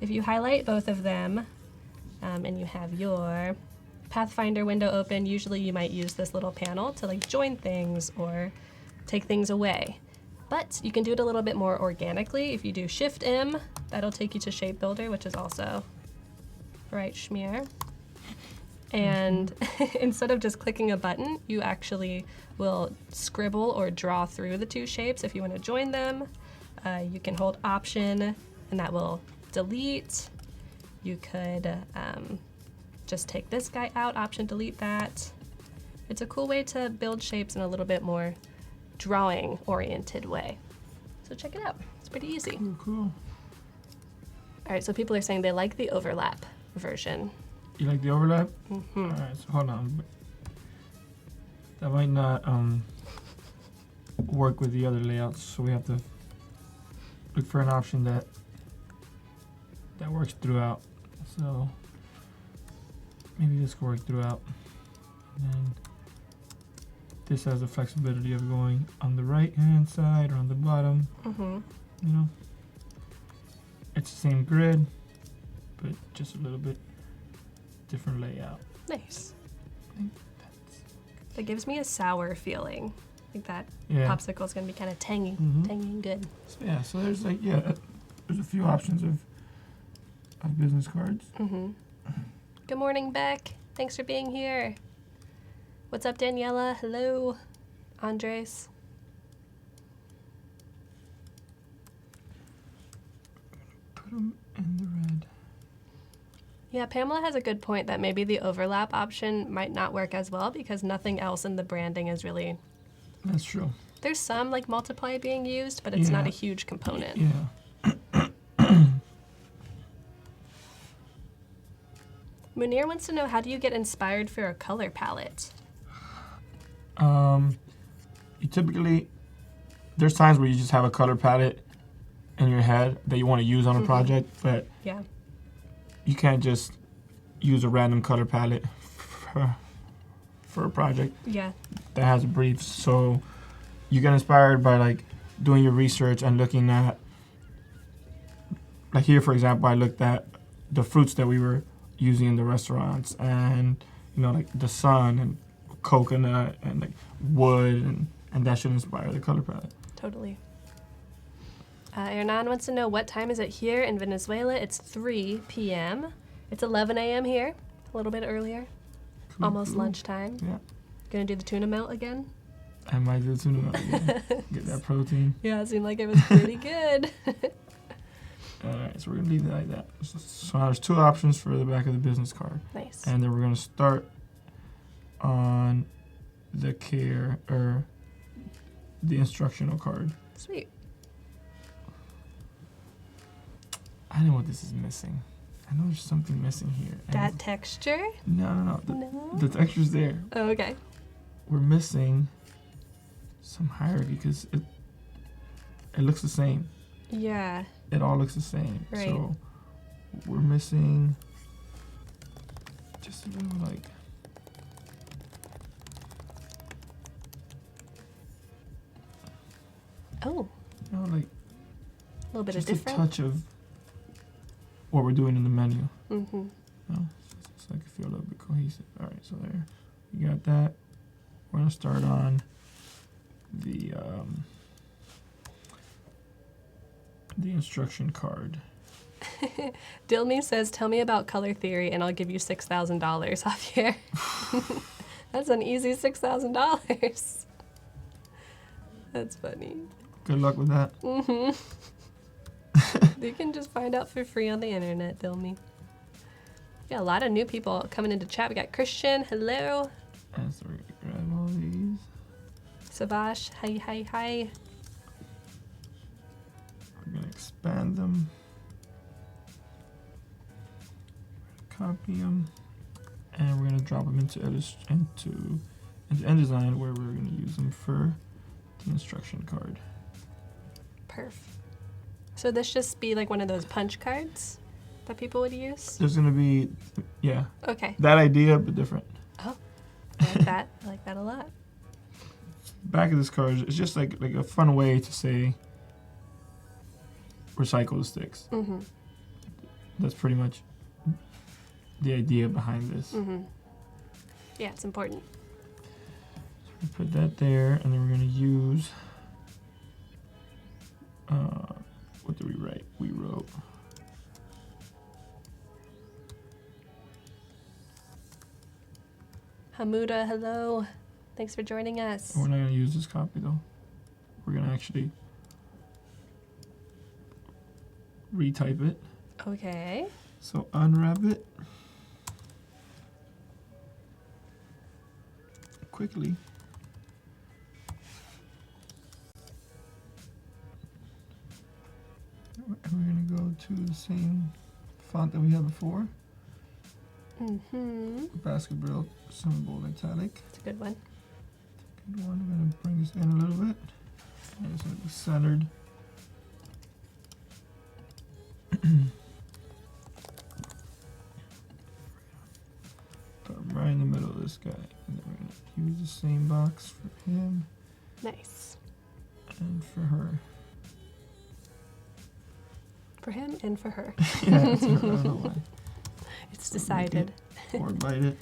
S1: if you highlight both of them and you have your Pathfinder window open, usually you might use this little panel to like join things or take things away. But you can do it a little bit more organically. If you do Shift M, that'll take you to Shape Builder, which is also right schmear. And instead of just clicking a button, you actually will scribble or draw through the two shapes. If you want to join them, you can hold Option and that will delete. You could just take this guy out, Option delete that. It's a cool way to build shapes in a little bit more drawing oriented way. So check it out, it's pretty easy.
S2: Cool, cool.
S1: All right, so people are saying they like the overlap version.
S2: You like the overlap?
S1: Mm-hmm.
S2: All right, so hold on. That might not work with the other layouts, so we have to look for an option that works throughout. So maybe this can work throughout. And then this has the flexibility of going on the right hand side or on the bottom.
S1: Mm-hmm.
S2: You know, it's the same grid, but just a little bit different layout.
S1: Nice.
S2: I think
S1: That gives me a sour feeling. I think that
S2: yeah.
S1: popsicle's gonna be kind of tangy, tangy and good.
S2: So yeah, so there's like there's a few options of business cards.
S1: Mm-hmm. Good morning, Beck. Thanks for being here. What's up, Daniela? Hello, Andres.
S2: Put them in the red.
S1: Yeah, Pamela has a good point that maybe the overlap option might not work as well because nothing else in the branding is really...
S2: That's true.
S1: There's some like multiply being used, but it's not a huge component.
S2: Yeah.
S1: Munir wants to know, how do you get inspired for a color palette?
S2: You typically, there's times where you just have a color palette in your head that you want to use on a project, but
S1: yeah,
S2: you can't just use a random color palette for a project.
S1: Yeah.
S2: That has a brief. So you get inspired by like doing your research and looking at, like here for example, I looked at the fruits that we were using in the restaurants, and you know, like the sun and coconut and like wood, and that should inspire the color palette.
S1: Totally. Hernan wants to know, what time is it here in Venezuela? It's 3 p.m. It's 11 a.m. here, a little bit earlier.
S2: Cool,
S1: Almost
S2: cool.
S1: lunchtime.
S2: Yeah.
S1: Gonna do the tuna melt again?
S2: I might do the tuna melt again. Get that protein.
S1: Yeah, it seemed like it was pretty good.
S2: Alright, so we're gonna leave it like that. So now there's two options for the back of the business card.
S1: Nice.
S2: And then we're gonna start on the the instructional card.
S1: Sweet.
S2: I know what this is missing. I know there's something missing here.
S1: That texture?
S2: No.
S1: No?
S2: The texture's there.
S1: Oh, okay.
S2: We're missing some hierarchy because it looks the same.
S1: Yeah.
S2: It all looks the same.
S1: Right.
S2: So we're missing just a little like
S1: Oh,
S2: like
S1: a little bit of
S2: just a
S1: different.
S2: touch of what we're doing in the menu.
S1: Mm-hmm.
S2: So I can feel a little bit cohesive. All right, so there, we got that. We're gonna start on the instruction card.
S1: Dilmy says, "Tell me about color theory, and I'll give you $6,000, Javier." That's an easy $6,000. That's funny.
S2: Good luck with that.
S1: Mm-hmm. You can just find out for free on the internet, Dilmy. Yeah, a lot of new people coming into chat. We got Christian, hello.
S2: And so we're gonna grab all these.
S1: Savash, hi.
S2: We're gonna expand them. Copy them. And we're gonna drop them into InDesign, where we're gonna use them for the instruction card.
S1: Perf. So this just be like one of those punch cards that people would use?
S2: There's gonna be, yeah,
S1: Okay.
S2: that idea, but different.
S1: Oh, I like that. I like that a lot.
S2: Back of this card is just like a fun way to say recycle the sticks.
S1: Mm-hmm.
S2: That's pretty much the idea behind this.
S1: Mm-hmm. Yeah, it's important.
S2: So we put that there, and then we're gonna use, what did we write? We wrote
S1: Hamuda, hello. Thanks for joining us.
S2: we're not gonna use this copy though. We're gonna actually retype it.
S1: Okay.
S2: So unwrap it quickly. And we're gonna go to the same font that we had before.
S1: Mm-hmm.
S2: Basketball symbol italic.
S1: It's a good one.
S2: Good one. I'm gonna bring this in a little bit. And it's gonna be centered. Put him right in the middle of this guy. And then we're gonna use the same box for him
S1: Nice.
S2: and for her.
S1: For him and for her.
S2: Yeah, that's her. I don't know why.
S1: It's decided.
S2: Or bite it.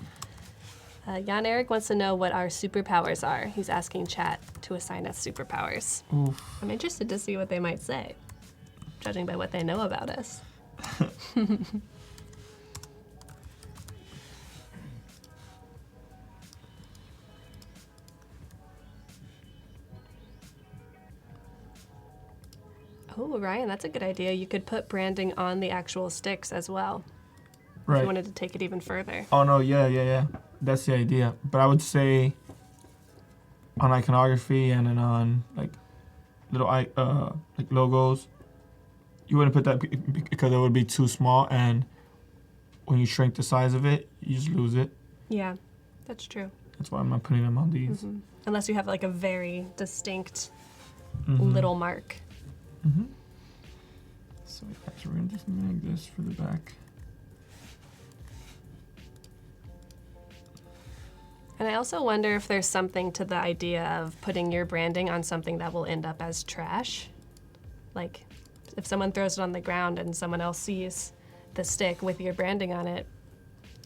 S1: Jan Eric wants to know what our superpowers are. He's asking chat to assign us superpowers.
S2: Oof.
S1: I'm interested to see what they might say, judging by what they know about us. Oh, Ryan, that's a good idea. You could put branding on the actual sticks as well. If
S2: Right.
S1: you wanted to take it even further.
S2: Oh no, yeah. That's the idea. But I would say on iconography and then on like little like logos, you wouldn't put that because it would be too small, and when you shrink the size of it, you just lose it.
S1: Yeah, that's true.
S2: That's why I'm not putting them on these.
S1: Hmm. Unless you have like a very distinct
S2: Mhm.
S1: little mark.
S2: Mhm. So actually, we're gonna just make this for the back.
S1: And I also wonder if there's something to the idea of putting your branding on something that will end up as trash. Like, if someone throws it on the ground and someone else sees the stick with your branding on it,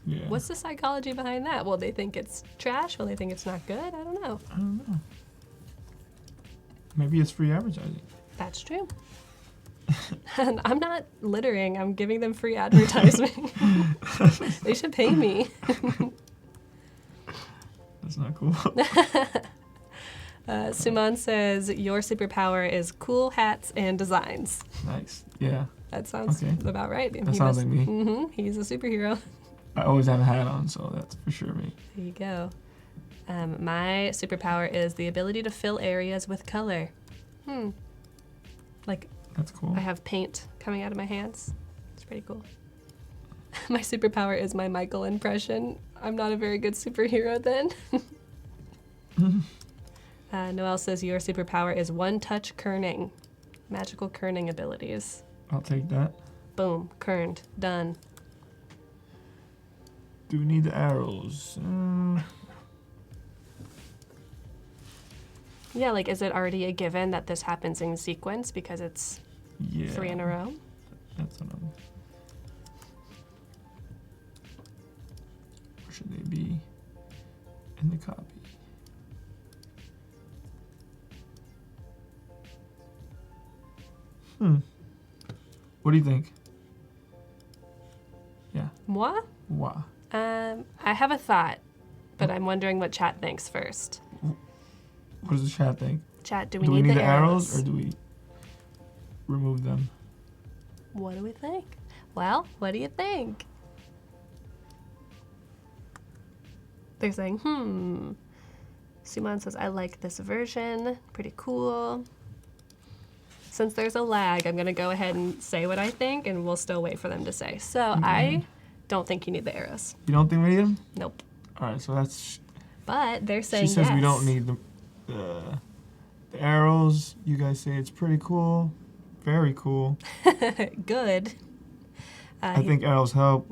S2: Yeah.
S1: what's the psychology behind that? Will they think it's trash? Will they think it's not good? I don't know.
S2: I don't know. Maybe it's free advertising.
S1: That's true. And I'm not littering. I'm giving them free advertising. They should pay me.
S2: That's not cool.
S1: Suman says, your superpower is cool hats and designs.
S2: Nice. Yeah.
S1: That sounds about right.
S2: That sounds like me.
S1: He's a superhero.
S2: I always have a hat on, so that's for sure me.
S1: There you go. My superpower is the ability to fill areas with color. Like,
S2: that's cool.
S1: I have paint coming out of my hands. It's pretty cool. My superpower is my Michael impression. I'm not a very good superhero then. Noelle says your superpower is one-touch kerning. Magical kerning abilities.
S2: I'll take that.
S1: Boom. Kerned. Done.
S2: Do we need the arrows?
S1: Yeah, like, is it already a given that this happens in sequence because it's 3 in a row?
S2: That's another. Or should they be in the copy? What do you think? Yeah.
S1: Moi?
S2: Wow.
S1: I have a thought, but I'm wondering what chat thinks first.
S2: What does the chat think?
S1: Chat, do
S2: we
S1: need
S2: the arrows or do we remove them?
S1: What do we think? Well, what do you think? They're saying, Suman says, I like this version. Pretty cool. Since there's a lag, I'm going to go ahead and say what I think, and we'll still wait for them to say. So I don't think you need the arrows.
S2: You don't think we need them?
S1: Nope.
S2: All right, so that's...
S1: But they're saying
S2: She says
S1: yes.
S2: we don't need the arrows. You guys say it's pretty cool. Very cool.
S1: Good.
S2: I think arrows help.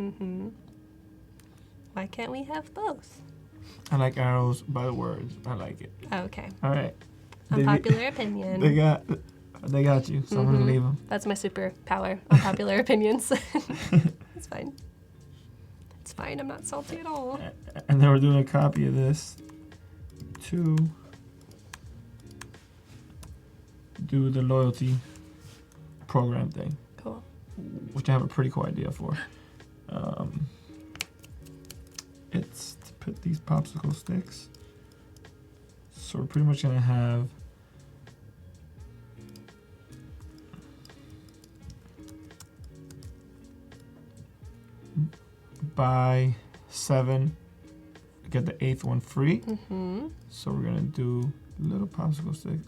S1: Why can't we have both?
S2: I like arrows by the words. I like it.
S1: Okay.
S2: All right.
S1: Unpopular opinion.
S2: They got you, so I'm going to leave them.
S1: That's my superpower, unpopular opinions. It's fine. It's fine, I'm not salty at all.
S2: And then we're doing a copy of this to do the loyalty program thing.
S1: Cool.
S2: Which I have a pretty cool idea for. It's to put these popsicle sticks. So we're pretty much going to have buy 7, get the 8th one free. So we're gonna do little popsicle sticks,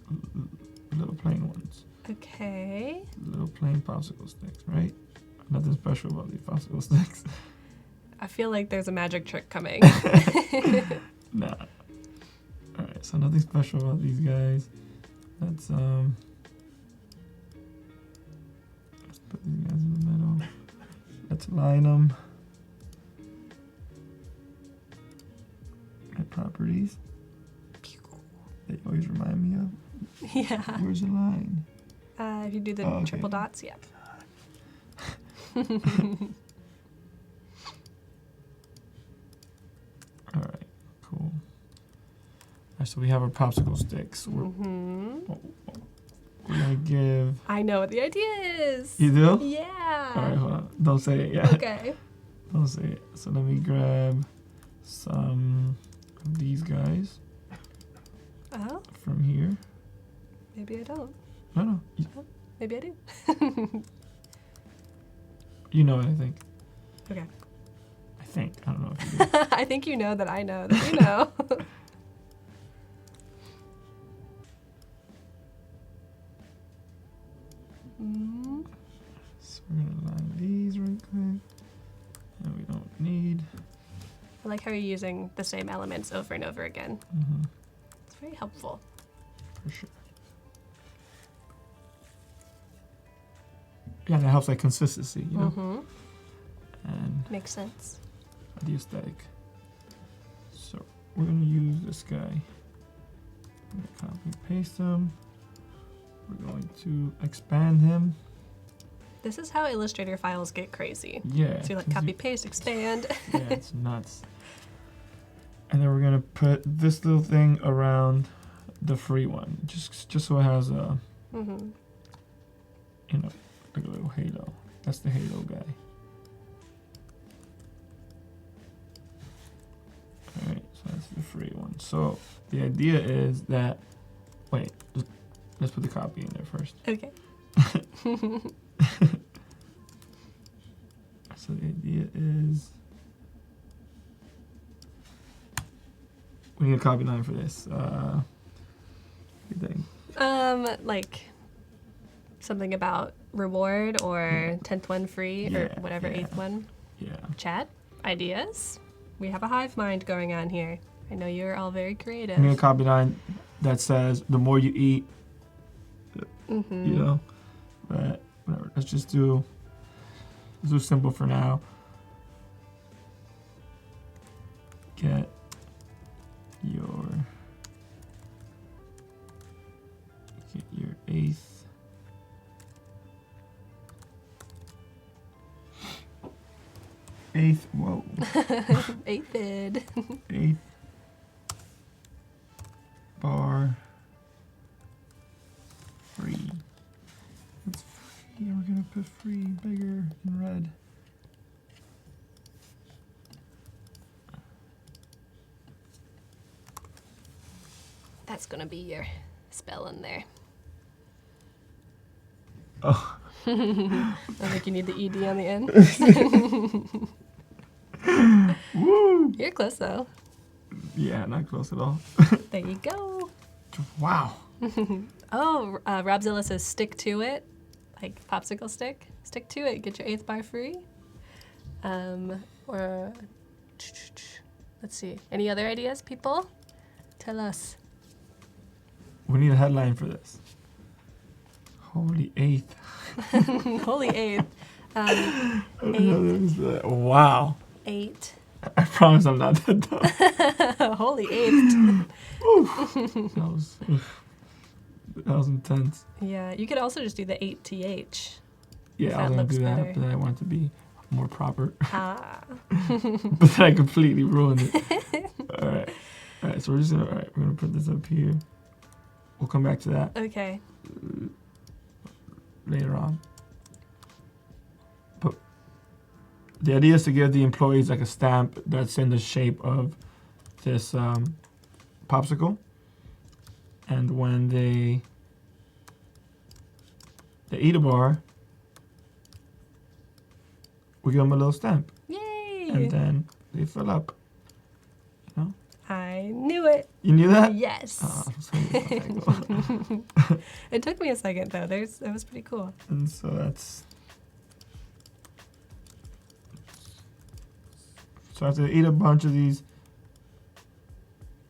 S2: little plain ones.
S1: Okay.
S2: Little plain popsicle sticks, right? Nothing special about these popsicle sticks.
S1: I feel like there's a magic trick coming.
S2: Nah. All right, so nothing special about these guys. Let's put these guys in the middle. Let's line them. Properties. They always remind me of.
S1: Yeah.
S2: Where's the line?
S1: If you do the triple dots, yeah.
S2: All right, cool. All right, so we have our popsicle sticks. We're gonna give.
S1: I know what the idea is.
S2: You do?
S1: Yeah.
S2: All right, hold on. Don't say it yet.
S1: Okay.
S2: Don't say it. So let me grab some of these guys.
S1: Oh.
S2: From here.
S1: Maybe I don't.
S2: No.
S1: Maybe I do.
S2: You know what I think.
S1: Okay.
S2: I think. I don't know if you do.
S1: I think you know that I know that you know.
S2: So we're going to line these real quick. And we don't need.
S1: I like how you're using the same elements over and over again. It's very helpful.
S2: For sure. Yeah, that helps like consistency, you know? And
S1: makes sense.
S2: the aesthetic. So we're going to use this guy. I'm going to copy and paste him. We're going to expand him.
S1: This is how Illustrator files get crazy.
S2: Yeah.
S1: So you like copy, paste, expand.
S2: Yeah, it's nuts. And then we're going to put this little thing around the free one. Just so it has a, you know, like a little halo. That's the halo guy. Alright, so that's the free ones. So the idea is that, wait, let's put the copy in there first.
S1: Okay.
S2: So the idea is, we need a copy line for this. What do you think?
S1: Like something about reward or 10th one free or whatever 8th one.
S2: Yeah.
S1: Chat, ideas. We have a hive mind going on here. I know you're all very creative.
S2: We need a copy line that says, the more you eat, you know, but whatever. Let's do simple for now. Get your 8th. Whoa.
S1: 8th bid.
S2: 8th bar free. That's free. We're gonna put free bigger in red.
S1: That's gonna be your spell in there.
S2: Oh.
S1: I think you need the ED on the end.
S2: Woo!
S1: You're close though.
S2: Yeah, not close at all.
S1: There you go.
S2: Wow.
S1: Oh, Robzilla says stick to it. Like popsicle stick. Stick to it. Get your 8th bar free. Or let's see. Any other ideas, people? Tell us.
S2: We need a headline for this. Holy 8th.
S1: Holy 8th.
S2: 8th. Wow.
S1: 8.
S2: I promise I'm not that dumb.
S1: Holy 8th.
S2: That was intense.
S1: Yeah, you could also just do the 8th.
S2: Yeah, I was going to do that, but then I want it to be more proper.
S1: Ah.
S2: But then I completely ruined it. All right, so we're just going to put this up here. We'll come back to that.
S1: Okay.
S2: Later on. But the idea is to give the employees like a stamp that's in the shape of this popsicle, and when they eat a bar, we give them a little stamp.
S1: Yay!
S2: And then they fill up. You know?
S1: I knew it.
S2: You knew that?
S1: Yes.
S2: Oh,
S1: It took me a second though. It was pretty cool.
S2: And so that's. So after they eat a bunch of these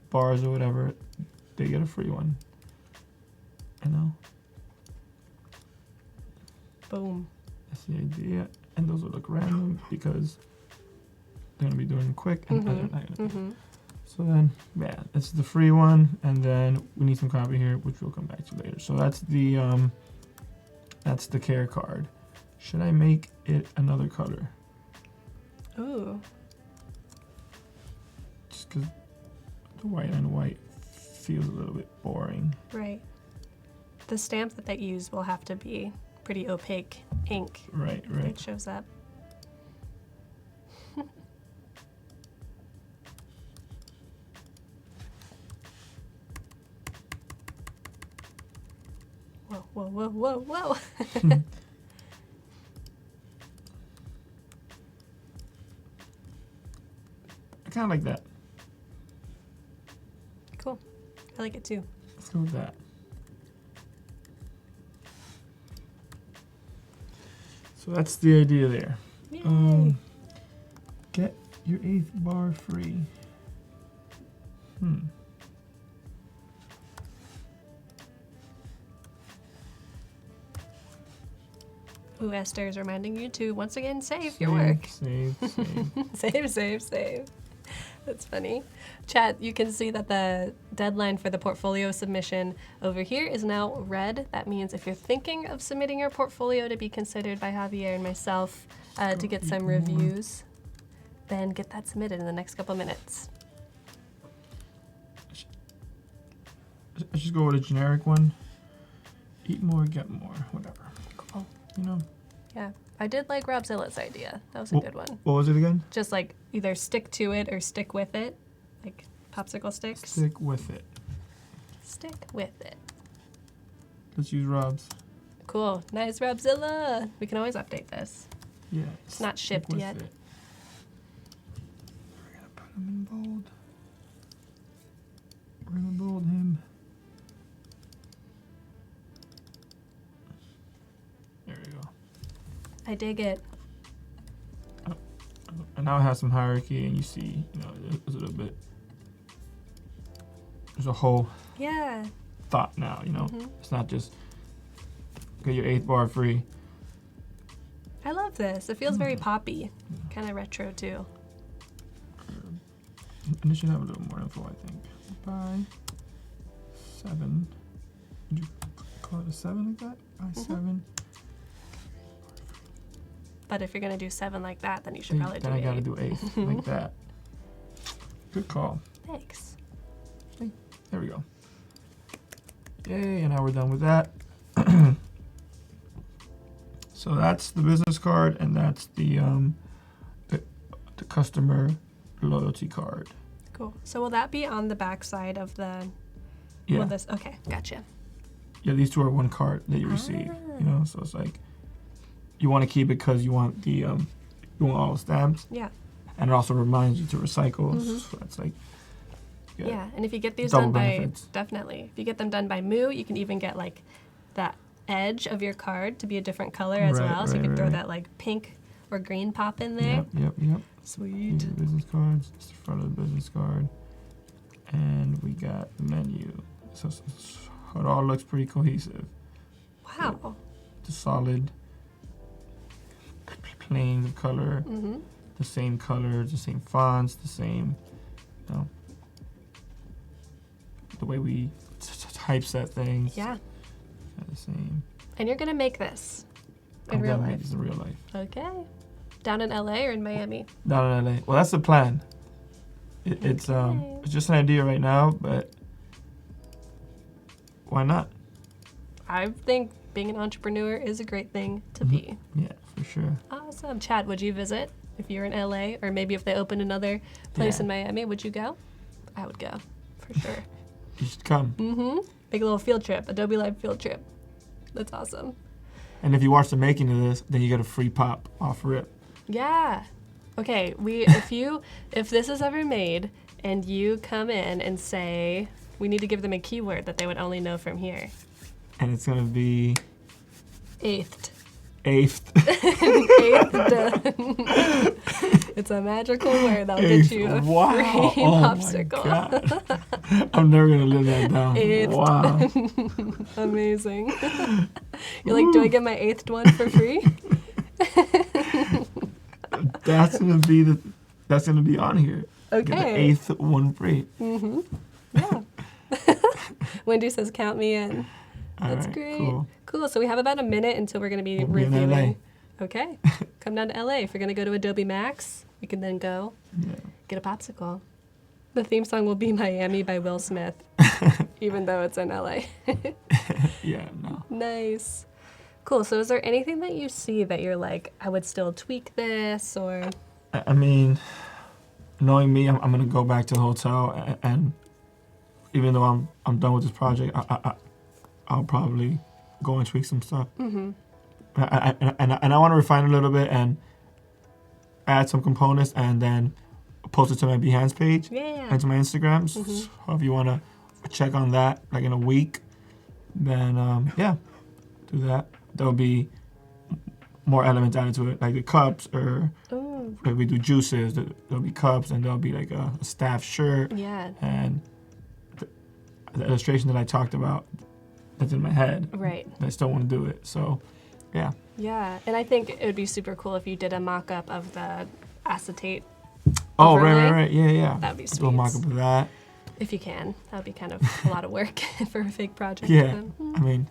S2: bars or whatever, they get a free one. You know?
S1: Boom.
S2: That's the idea. And those will look random because they're going to be doing them quick and they're not going to be. So then, yeah, that's the free one. And then we need some copy here, which we'll come back to later. So that's the care card. Should I make it another color?
S1: Ooh.
S2: Just because the white on white feels a little bit boring.
S1: Right. The stamp that they use will have to be pretty opaque ink.
S2: Right.
S1: It shows up. Whoa.
S2: I kind of like that.
S1: Cool. I like it too.
S2: Let's go with that. So that's the idea there.
S1: Yay.
S2: Get your 8th bar free.
S1: Ooh, Esther is reminding you to once again save your work.
S2: Save.
S1: Save. That's funny. Chat, you can see that the deadline for the portfolio submission over here is now red. That means if you're thinking of submitting your portfolio to be considered by Javier and myself to get some reviews, then get that submitted in the next couple minutes.
S2: Let's just go with a generic one. Eat more, get more, whatever.
S1: Cool.
S2: You know?
S1: Yeah. I did like Robzilla's idea. That was a good one.
S2: What was it again?
S1: Just like either stick to it or stick with it. Like Popsicle sticks.
S2: Stick with it.
S1: Stick with it.
S2: Let's use Rob's.
S1: Cool. Nice, Robzilla. We can always update this.
S2: Yeah.
S1: It's not shipped yet.
S2: It. We're gonna put him in bold. We're gonna bold him. There we go.
S1: I dig it.
S2: And now it has some hierarchy, and you see, there's a little bit. There's a whole thought now. It's not just get your 8th bar free.
S1: I love this. It feels very poppy, kind of retro too.
S2: And it should have a little more info, I think. By 7. Did you call it a 7 like that? By 7.
S1: But if you're gonna do 7 like that, then you should probably do 8.
S2: Then I gotta do 8 like that. Good call.
S1: Thanks.
S2: See? There we go. Yay, and now we're done with that. So that's the business card, and that's the customer loyalty card.
S1: Cool. So will that be on the back side of the?
S2: Yeah.
S1: Will this? Okay, gotcha.
S2: Yeah, these two are one card that you receive. So it's like you want to keep it because you want the you want all the stamps.
S1: Yeah.
S2: And it also reminds you to recycle. So that's like.
S1: Yeah, and if you get these
S2: double
S1: done
S2: benefits.
S1: definitely. If you get them done by Moo, you can even get like that edge of your card to be a different color as well. So you can throw that like pink or green pop in there.
S2: Yep.
S1: Sweet.
S2: These are the business cards. It's the front of the business card. And we got the menu. So it all looks pretty cohesive.
S1: Wow.
S2: The solid planes of color. The same colors, the same fonts, the same, the way we typeset things.
S1: Yeah.
S2: The same.
S1: And you're gonna make this in real life.
S2: This in real life.
S1: Okay. Down in LA or in Miami?
S2: Down in LA. Well, that's the plan. It's just an idea right now, but why not?
S1: I think being an entrepreneur is a great thing to be.
S2: Yeah, for sure.
S1: Awesome. Chad, would you visit if you're in LA, or maybe if they opened another place in Miami? Would you go? I would go, for sure.
S2: You should come.
S1: Make a little field trip, Adobe Live field trip. That's awesome.
S2: And if you watch the making of this, then you get a free pop off rip.
S1: Yeah. Okay, if this is ever made and you come in and say, we need to give them a keyword that they would only know from here.
S2: And it's gonna be
S1: 8th.
S2: 8th.
S1: 8th done. It's a magical word that'll get you a free popsicle.
S2: My God. I'm never gonna live that down.
S1: 8th.
S2: Wow.
S1: Amazing. You're like, do I get my 8th one for free?
S2: That's gonna be on here.
S1: Okay.
S2: Get the 8th one free.
S1: Yeah. Wendy says, count me in. That's great. Cool. So we have about a minute until we're going to be reviewing.
S2: LA.
S1: Okay. Come down to LA. If you're going to go to Adobe Max, you can then go get a popsicle. The theme song will be Miami by Will Smith, even though it's in LA.
S2: Yeah, no.
S1: Nice. Cool. So is there anything that you see that you're like, I would still tweak this, or?
S2: I mean, knowing me, I'm going to go back to the hotel, and even though I'm done with this project, I'll probably go and tweak some stuff. And I want to refine it a little bit and add some components and then post it to my Behance page and to my Instagram. So if you want to check on that like in a week, then do that. There'll be more elements added to it, like the cups, or like we do juices. There'll be cups, and there'll be like a staff shirt.
S1: Yeah.
S2: And the illustration that I talked about that's in my head.
S1: Right.
S2: I still want to do it. So, yeah.
S1: Yeah, and I think it would be super cool if you did a mock-up of the acetate.
S2: Oh,
S1: overlay.
S2: right. Yeah.
S1: That'd be sweet.
S2: Do a mock-up of that.
S1: If you can. That would be kind of a lot of work for a fake project.
S2: Yeah. I mean,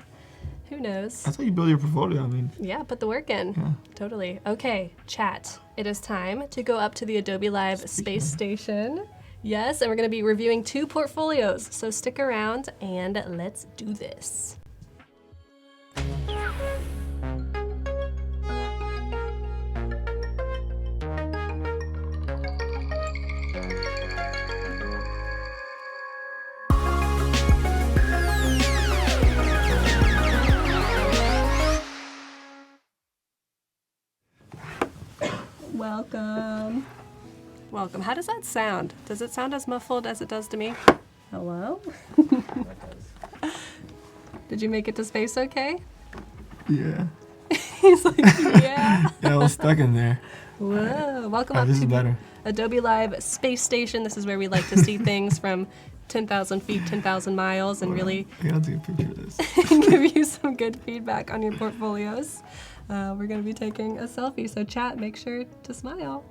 S1: who knows?
S2: that's how you build your portfolio. I mean,
S1: yeah, put the work in.
S2: Yeah.
S1: Totally. Okay, chat. It is time to go up to the Adobe Live Space Station. Yes, and we're going to be reviewing 2 portfolios. So stick around and let's do this. welcome. How does that sound? Does it sound as muffled as it does to me? Hello? Did you make it to space okay?
S2: Yeah.
S1: He's like, yeah.
S2: Yeah, I was stuck in there.
S1: Whoa. Welcome
S2: Alright,
S1: up
S2: this
S1: to
S2: is better.
S1: Adobe Live Space Station. This is where we like to see things from 10,000 feet, 10,000 miles, and really
S2: I gotta take a picture of this.
S1: give you some good feedback on your portfolios. We're going to be taking a selfie, so chat, make sure to smile.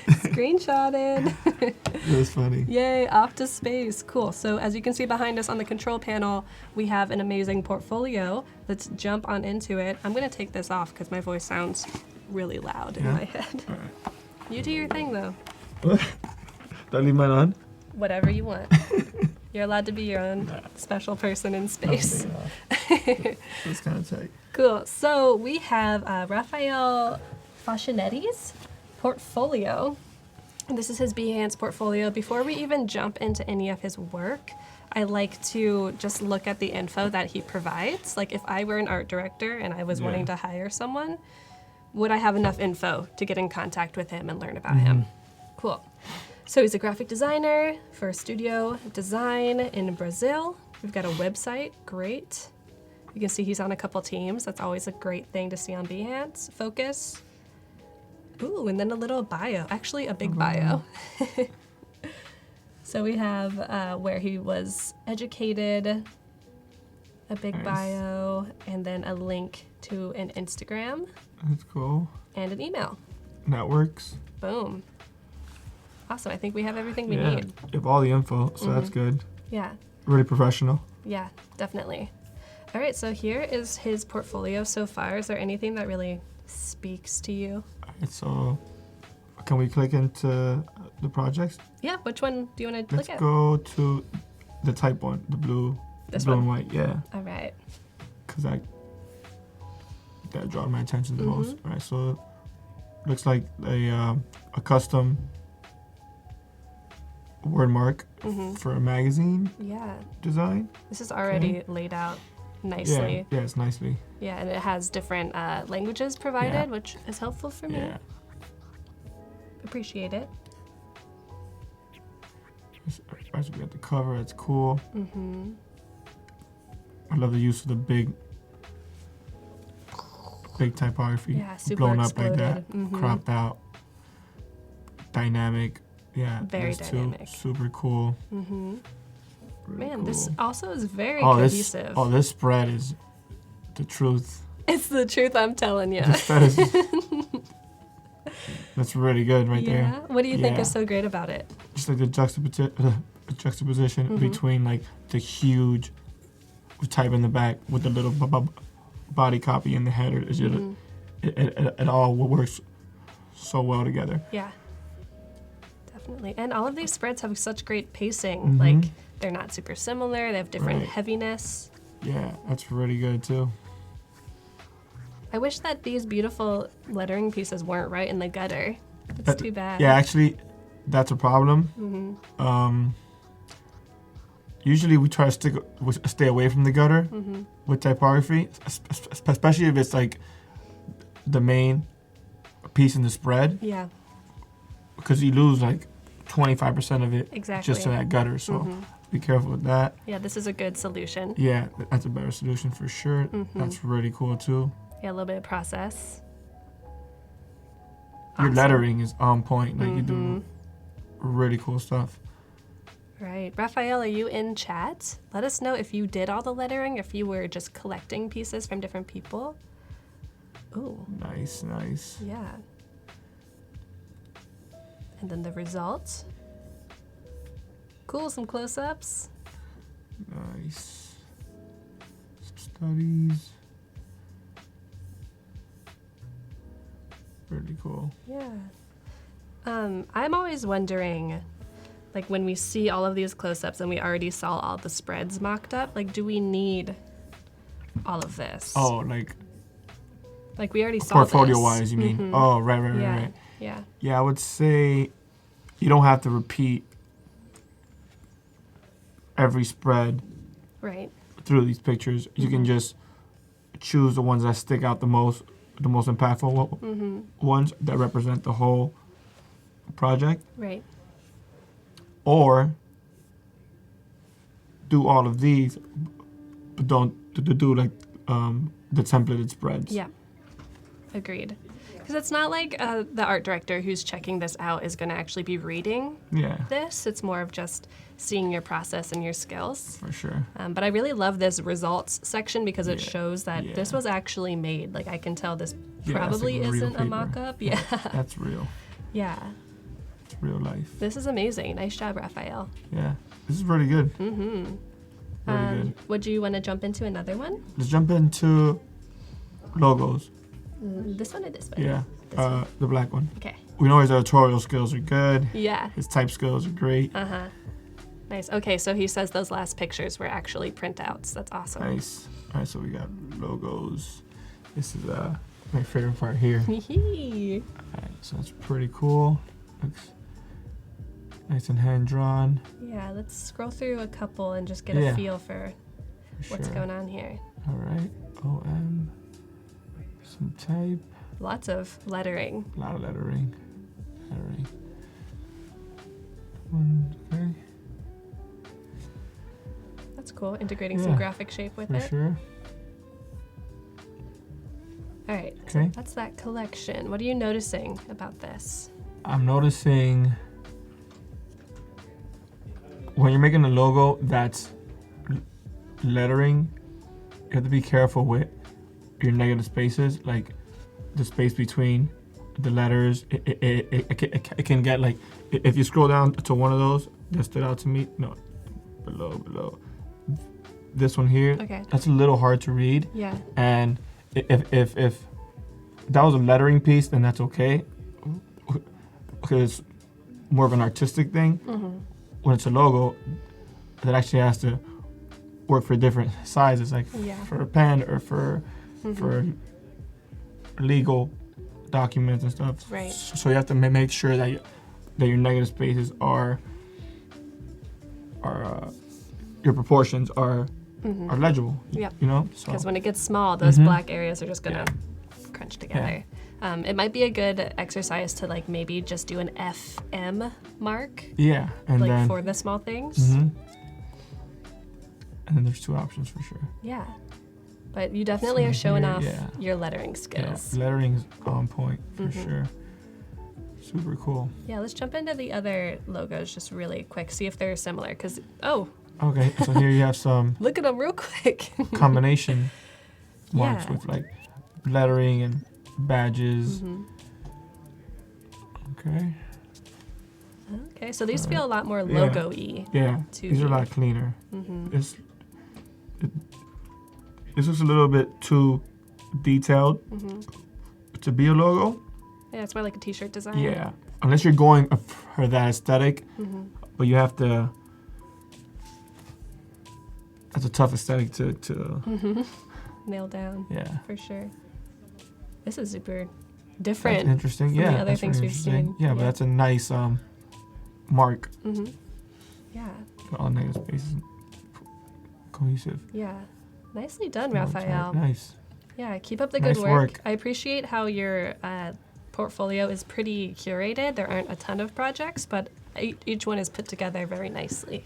S1: Screenshotted.
S2: It was funny.
S1: Yay, off to space. Cool. So as you can see behind us on the control panel, we have an amazing portfolio. Let's jump on into it. I'm going to take this off because my voice sounds really loud in my head.
S2: All right.
S1: You do your thing, though.
S2: Do I leave mine on?
S1: Whatever you want. You're allowed to be your own special person in space.
S2: It's kind of tight.
S1: Cool. So we have Raphael Fascinetti's portfolio. And this is his Behance portfolio. Before we even jump into any of his work, I like to just look at the info that he provides. Like if I were an art director and I was wanting to hire someone, would I have enough info to get in contact with him and learn about him? Cool. So he's a graphic designer for studio design in Brazil. We've got a website, great. You can see he's on a couple teams. That's always a great thing to see on Behance. Focus. Ooh, and then a little bio, actually a big bio. So we have where he was educated, a big bio, and then a link to an Instagram.
S2: That's cool.
S1: And an email.
S2: Networks.
S1: Boom. Awesome, I think we have everything we
S2: Yeah,
S1: need.
S2: you have all the info, so that's good.
S1: Yeah,
S2: Really professional.
S1: yeah, definitely. All right, so here is his portfolio so far. Is there anything that really speaks to you?
S2: Alright, so can we click into the projects?
S1: Yeah, which one do you want to
S2: Let's
S1: look at?
S2: go to the type one, the blue,
S1: This
S2: blue
S1: one?
S2: and white. Yeah,
S1: All right.
S2: because that draw my attention the most. All right, so it looks like a custom word mark for a magazine
S1: Yeah,
S2: design.
S1: this is already laid out nicely.
S2: Yeah, it's nicely.
S1: Yeah, and it has different languages provided,
S2: Yeah.
S1: which is helpful for me.
S2: Yeah.
S1: Appreciate it.
S2: Right, so we got the cover. That's cool. I love the use of the big typography.
S1: Yeah, super
S2: blown up like that,
S1: exploded.
S2: cropped out, dynamic. Yeah,
S1: Very
S2: those
S1: dynamic.
S2: Two, super cool. Really
S1: Man,
S2: cool.
S1: this also is very
S2: This
S1: cohesive.
S2: this spread is the truth.
S1: It's the truth, I'm telling you.
S2: This spread is that's really good right
S1: Yeah.
S2: there.
S1: What do you think
S2: Yeah.
S1: is so great about it?
S2: Just like the juxtaposition between like the huge type in the back with the little body copy in the header. It's just, it all works so well together.
S1: Yeah. Definitely. And all of these spreads have such great pacing. Like, they're not super similar. They have different
S2: Right.
S1: heaviness.
S2: Yeah, that's really good too.
S1: I wish that these beautiful lettering pieces weren't right in the gutter. It's too bad.
S2: Yeah, actually, that's a problem. Usually we try to stay away from the gutter with typography, especially if it's like the main piece in the spread,
S1: Yeah,
S2: because you lose like 25% of it
S1: exactly.
S2: just to that gutter. So be careful with that.
S1: Yeah, this is a good solution.
S2: Yeah, that's a better solution for sure. That's really cool too.
S1: Yeah, a little bit of process.
S2: Your
S1: Awesome.
S2: lettering is on point. Like you do really cool stuff.
S1: Right. Raphael, are you in chat? Let us know if you did all the lettering, if you were just collecting pieces from different people. Ooh,
S2: Nice, nice.
S1: yeah. And then the result. Cool, some close-ups.
S2: Nice. Some studies. Really cool.
S1: Yeah. I'm always wondering, like when we see all of these close-ups and we already saw all the spreads mocked up, like do we need all of this?
S2: Oh, like
S1: Like we already saw this.
S2: portfolio-wise, you mean? Oh, right.
S1: Yeah. Yeah.
S2: Yeah, I would say you don't have to repeat every spread
S1: Right.
S2: through these pictures. You can just choose the ones that stick out the most the most impactful ones that represent the whole project,
S1: Right.
S2: or do all of these, but don't do like the templated spreads.
S1: Yeah. Agreed. Because it's not like the art director who's checking this out is going to actually be reading
S2: Yeah,
S1: this. It's more of just seeing your process and your skills.
S2: for sure.
S1: But I really love this results section because it shows that
S2: Yeah.
S1: this was actually made. Like I can tell this
S2: Yeah, that's
S1: probably
S2: like real
S1: isn't a
S2: paper.
S1: mock-up. Yeah.
S2: That's real.
S1: Yeah.
S2: Real life.
S1: This is amazing. Nice job, Raphael.
S2: Yeah, this is pretty good.
S1: Mm-hmm.
S2: Very good.
S1: Would you want to jump into another one?
S2: Let's jump into logos.
S1: This one or this one?
S2: Yeah,
S1: This one.
S2: the black one.
S1: Okay.
S2: We know his editorial skills are good.
S1: Yeah.
S2: His type skills are great.
S1: Uh-huh. Nice. Okay, so he says those last pictures were actually printouts. That's awesome.
S2: Nice. All right, so we got logos. This is my favorite part here. All right, so that's pretty cool. Looks nice and hand drawn.
S1: Yeah, let's scroll through a couple and just get
S2: Yeah.
S1: a feel for what's going on here.
S2: All right, OM, some type,
S1: Lots of lettering.
S2: a lot of lettering. Okay,
S1: That's cool. Integrating some
S2: Yeah,
S1: graphic shape with
S2: for
S1: it.
S2: sure.
S1: All right.
S2: Okay.
S1: That's that collection. What are you noticing about this?
S2: I'm noticing when you're making a logo that's lettering, you have to be careful with your negative spaces, like the space between the letters. It can get like, if you scroll down to one of those that stood out to me, no, below. This one here,
S1: Okay.
S2: that's a little hard to read.
S1: Yeah.
S2: And if that was a lettering piece, then that's okay, because it's more of an artistic thing. When it's a logo, that actually has to work for different sizes, like
S1: Yeah.
S2: for a pen or for legal documents and stuff.
S1: Right.
S2: So you have to make sure that your negative spaces are your proportions are legible.
S1: Yep.
S2: You know. So
S1: Because when it gets small, those black areas are just gonna crunch together.
S2: Yeah.
S1: It might be a good exercise to like maybe just do an FM mark,
S2: yeah, and
S1: like
S2: then
S1: for the small things.
S2: and then there's two options for sure.
S1: Yeah. But you definitely
S2: So
S1: are showing
S2: here,
S1: off
S2: yeah.
S1: your lettering skills.
S2: Yeah, lettering's on point for sure. Super cool.
S1: Yeah, let's jump into the other logos just really quick, see if they're similar. Because,
S2: Okay, so here you have some
S1: look at them real quick.
S2: combination marks
S1: Yeah.
S2: with like lettering and badges. Okay.
S1: Okay, so these feel a lot more
S2: Yeah.
S1: logo-y.
S2: Yeah,
S1: To
S2: these are a
S1: me.
S2: lot cleaner. This is a little bit too detailed to be a logo.
S1: Yeah, it's more like a t-shirt design.
S2: Yeah, unless you're going for that aesthetic, but you have to. That's a tough aesthetic to
S1: Nailed down,
S2: yeah.
S1: for sure. This is super
S2: That's
S1: different.
S2: interesting.
S1: from the
S2: Yeah,
S1: other
S2: that's
S1: things
S2: really
S1: we've
S2: interesting.
S1: seen.
S2: Yeah, but
S1: Yeah.
S2: that's a nice mark.
S1: Yeah,
S2: For all negative spaces, cohesive.
S1: yeah. Nicely done,
S2: More tight.
S1: Raphael.
S2: Nice.
S1: Yeah, keep up the
S2: Nice
S1: good work.
S2: work.
S1: I appreciate how your portfolio is pretty curated. There aren't a ton of projects, but each one is put together very nicely.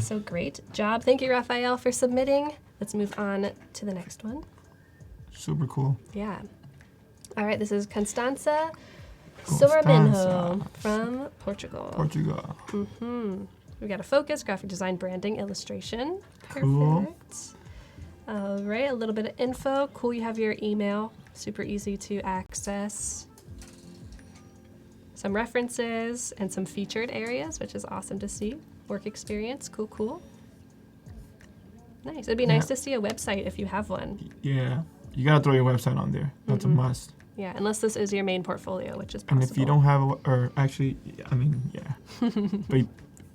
S1: So great job. Thank you, Raphael, for submitting. Let's move on to the next one.
S2: Super cool.
S1: Yeah. All right, this is Constanza
S2: Constanza.
S1: Soraminho from Portugal.
S2: Portugal.
S1: We got a focus, graphic design, branding, illustration. Perfect.
S2: Cool.
S1: All right, a little bit of info. Cool, you have your email. Super easy to access. Some references and some featured areas, which is awesome to see. Work experience, cool. Nice. It'd be nice to see a website if you have one.
S2: Yeah, you gotta throw your website on there. That's a must.
S1: Yeah, unless this is your main portfolio, which is possible.
S2: And if you don't have, or actually, I mean, yeah, but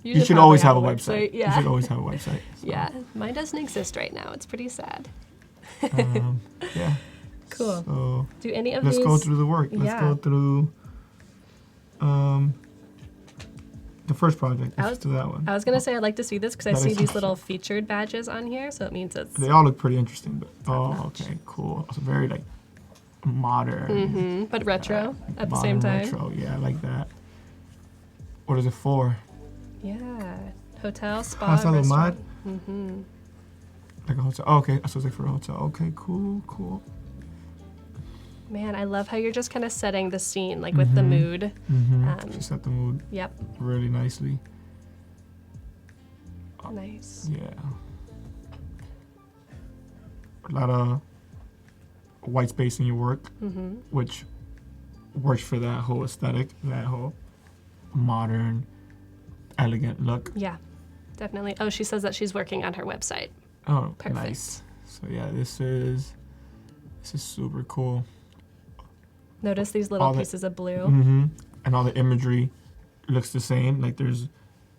S2: you should
S1: probably
S2: always have a website.
S1: Yeah.
S2: You should always have a website. So,
S1: Yeah, mine doesn't exist right now. It's pretty sad.
S2: Yeah.
S1: Cool.
S2: So
S1: Do any of
S2: let's
S1: these?
S2: go through the work. Let's
S1: Yeah.
S2: go through the first project.
S1: I
S2: Let's do that one.
S1: I was gonna say I'd like to see this because I
S2: That
S1: see
S2: is
S1: these
S2: awesome.
S1: little featured badges on here, so it means it's
S2: They all look pretty interesting. But
S1: Top notch.
S2: okay, cool. It's very like modern.
S1: But retro at the same
S2: Modern
S1: time.
S2: retro. Yeah, I like that. What is it for?
S1: Yeah. Hotel, spa,
S2: Casa de Mar?
S1: restaurant.
S2: Like a hotel. Oh, okay, so it's like for a hotel. Okay, cool.
S1: Man, I love how you're just kind of setting the scene, like with the mood.
S2: She set the mood
S1: Yep.
S2: really nicely.
S1: Nice.
S2: Yeah. A lot of white space in your work, which works for that whole aesthetic, that whole modern, elegant look.
S1: Yeah, definitely. Oh, she says that she's working on her website.
S2: Oh,
S1: Perfect.
S2: nice. So yeah, this is super cool.
S1: Notice these little
S2: All the-
S1: pieces of blue.
S2: And all the imagery looks the same. Like there's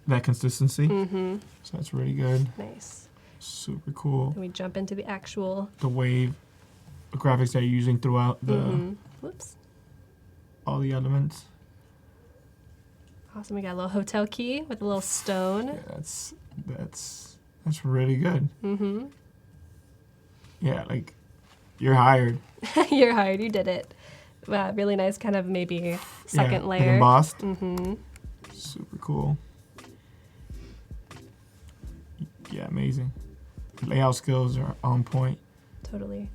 S2: that consistency. So that's really good.
S1: Nice.
S2: Super cool.
S1: Then we jump into the actual.
S2: The wave graphics that you're using throughout the
S1: Whoops.
S2: all the elements.
S1: Awesome. We got a little hotel key with a little stone.
S2: Yeah, that's really good. Yeah, like you're hired.
S1: You're hired. You did it. Really nice, kind of maybe second
S2: Like
S1: layer.
S2: embossed. Super cool. Yeah, amazing. Layout skills are on point.
S1: Totally.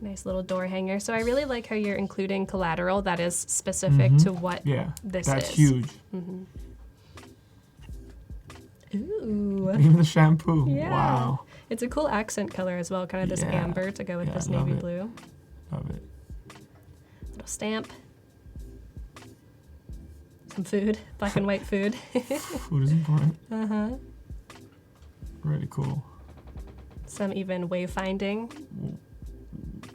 S1: Nice little door hanger. So I really like how you're including collateral that is specific to what
S2: Yeah,
S1: this
S2: that's
S1: is.
S2: huge.
S1: Ooh.
S2: Even the shampoo.
S1: Yeah.
S2: Wow.
S1: It's a cool accent color as well, kind of this
S2: Yeah.
S1: amber to go with
S2: Yeah,
S1: this
S2: love
S1: navy
S2: it.
S1: blue.
S2: Love it.
S1: Little stamp. Some food, black and white food.
S2: Food is important. Really cool.
S1: Some even wayfinding.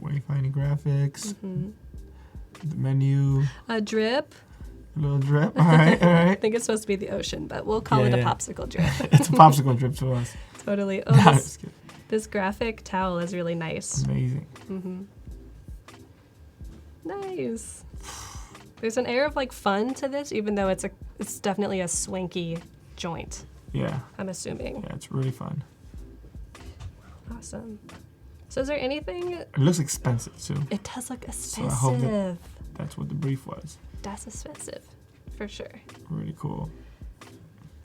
S2: Wayfinding graphics. The menu.
S1: A drip.
S2: A little drip. All right.
S1: I think it's supposed to be the ocean, but we'll call it a popsicle drip.
S2: It's a popsicle drip to us.
S1: Totally.
S2: No,
S1: Oh,
S2: I'm just kidding.
S1: this graphic towel is really nice.
S2: Amazing.
S1: Nice. There's an air of like fun to this, even though it's definitely a swanky joint,
S2: Yeah.
S1: I'm assuming.
S2: Yeah, it's really fun.
S1: Awesome. So is there anything?
S2: It looks expensive too.
S1: It does look
S2: So I hope
S1: expensive.
S2: That's what the brief was.
S1: That's expensive, for sure.
S2: Really cool.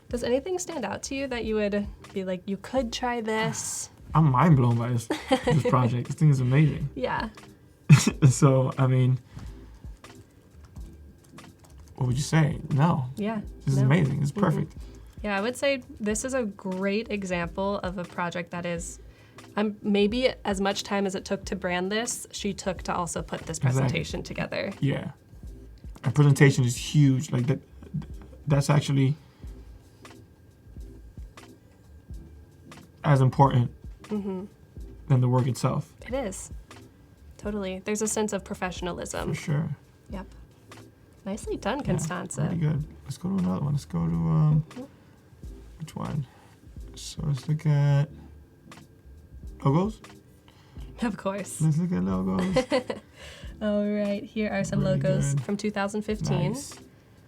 S1: Does anything stand out to you that you would be like, you could try this?
S2: I'm mind blown by this project. This thing is amazing.
S1: Yeah.
S2: So, I mean, what would you say? No.
S1: Yeah.
S2: This is
S1: no.
S2: amazing. It's perfect.
S1: Yeah, I would say this is a great example of a project that is, maybe as much time as it took to brand this, she took to also put this presentation together.
S2: Yeah. And presentation is huge. Like that's actually as important than the work itself.
S1: It is. Totally. There's a sense of professionalism.
S2: For sure.
S1: Yep. Nicely done,
S2: Yeah,
S1: Constanza.
S2: really good. Let's go to another one. Let's go to which one? So let's look at logos.
S1: Of course.
S2: Let's look at logos.
S1: All right, here are some
S2: Really
S1: logos
S2: good.
S1: from 2015.
S2: Nice.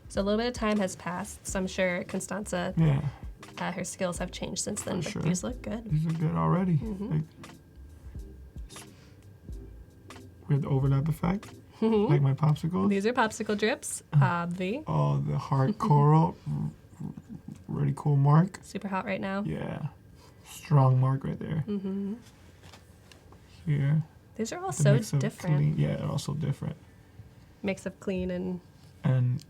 S1: So a little bit of time has passed, so I'm sure Constanza,
S2: Yeah.
S1: her skills have changed since then,
S2: For
S1: but
S2: sure.
S1: these look good.
S2: These are good already. Like, we have the overlap effect, like my popsicles.
S1: These are popsicle drips, obvi.
S2: Oh, the hard coral. Really cool mark.
S1: Super hot right now.
S2: Yeah. Strong mark right there. Here.
S1: These are all
S2: The
S1: so
S2: mix of
S1: different.
S2: clean- yeah, they're also different.
S1: Mix of clean and...
S2: And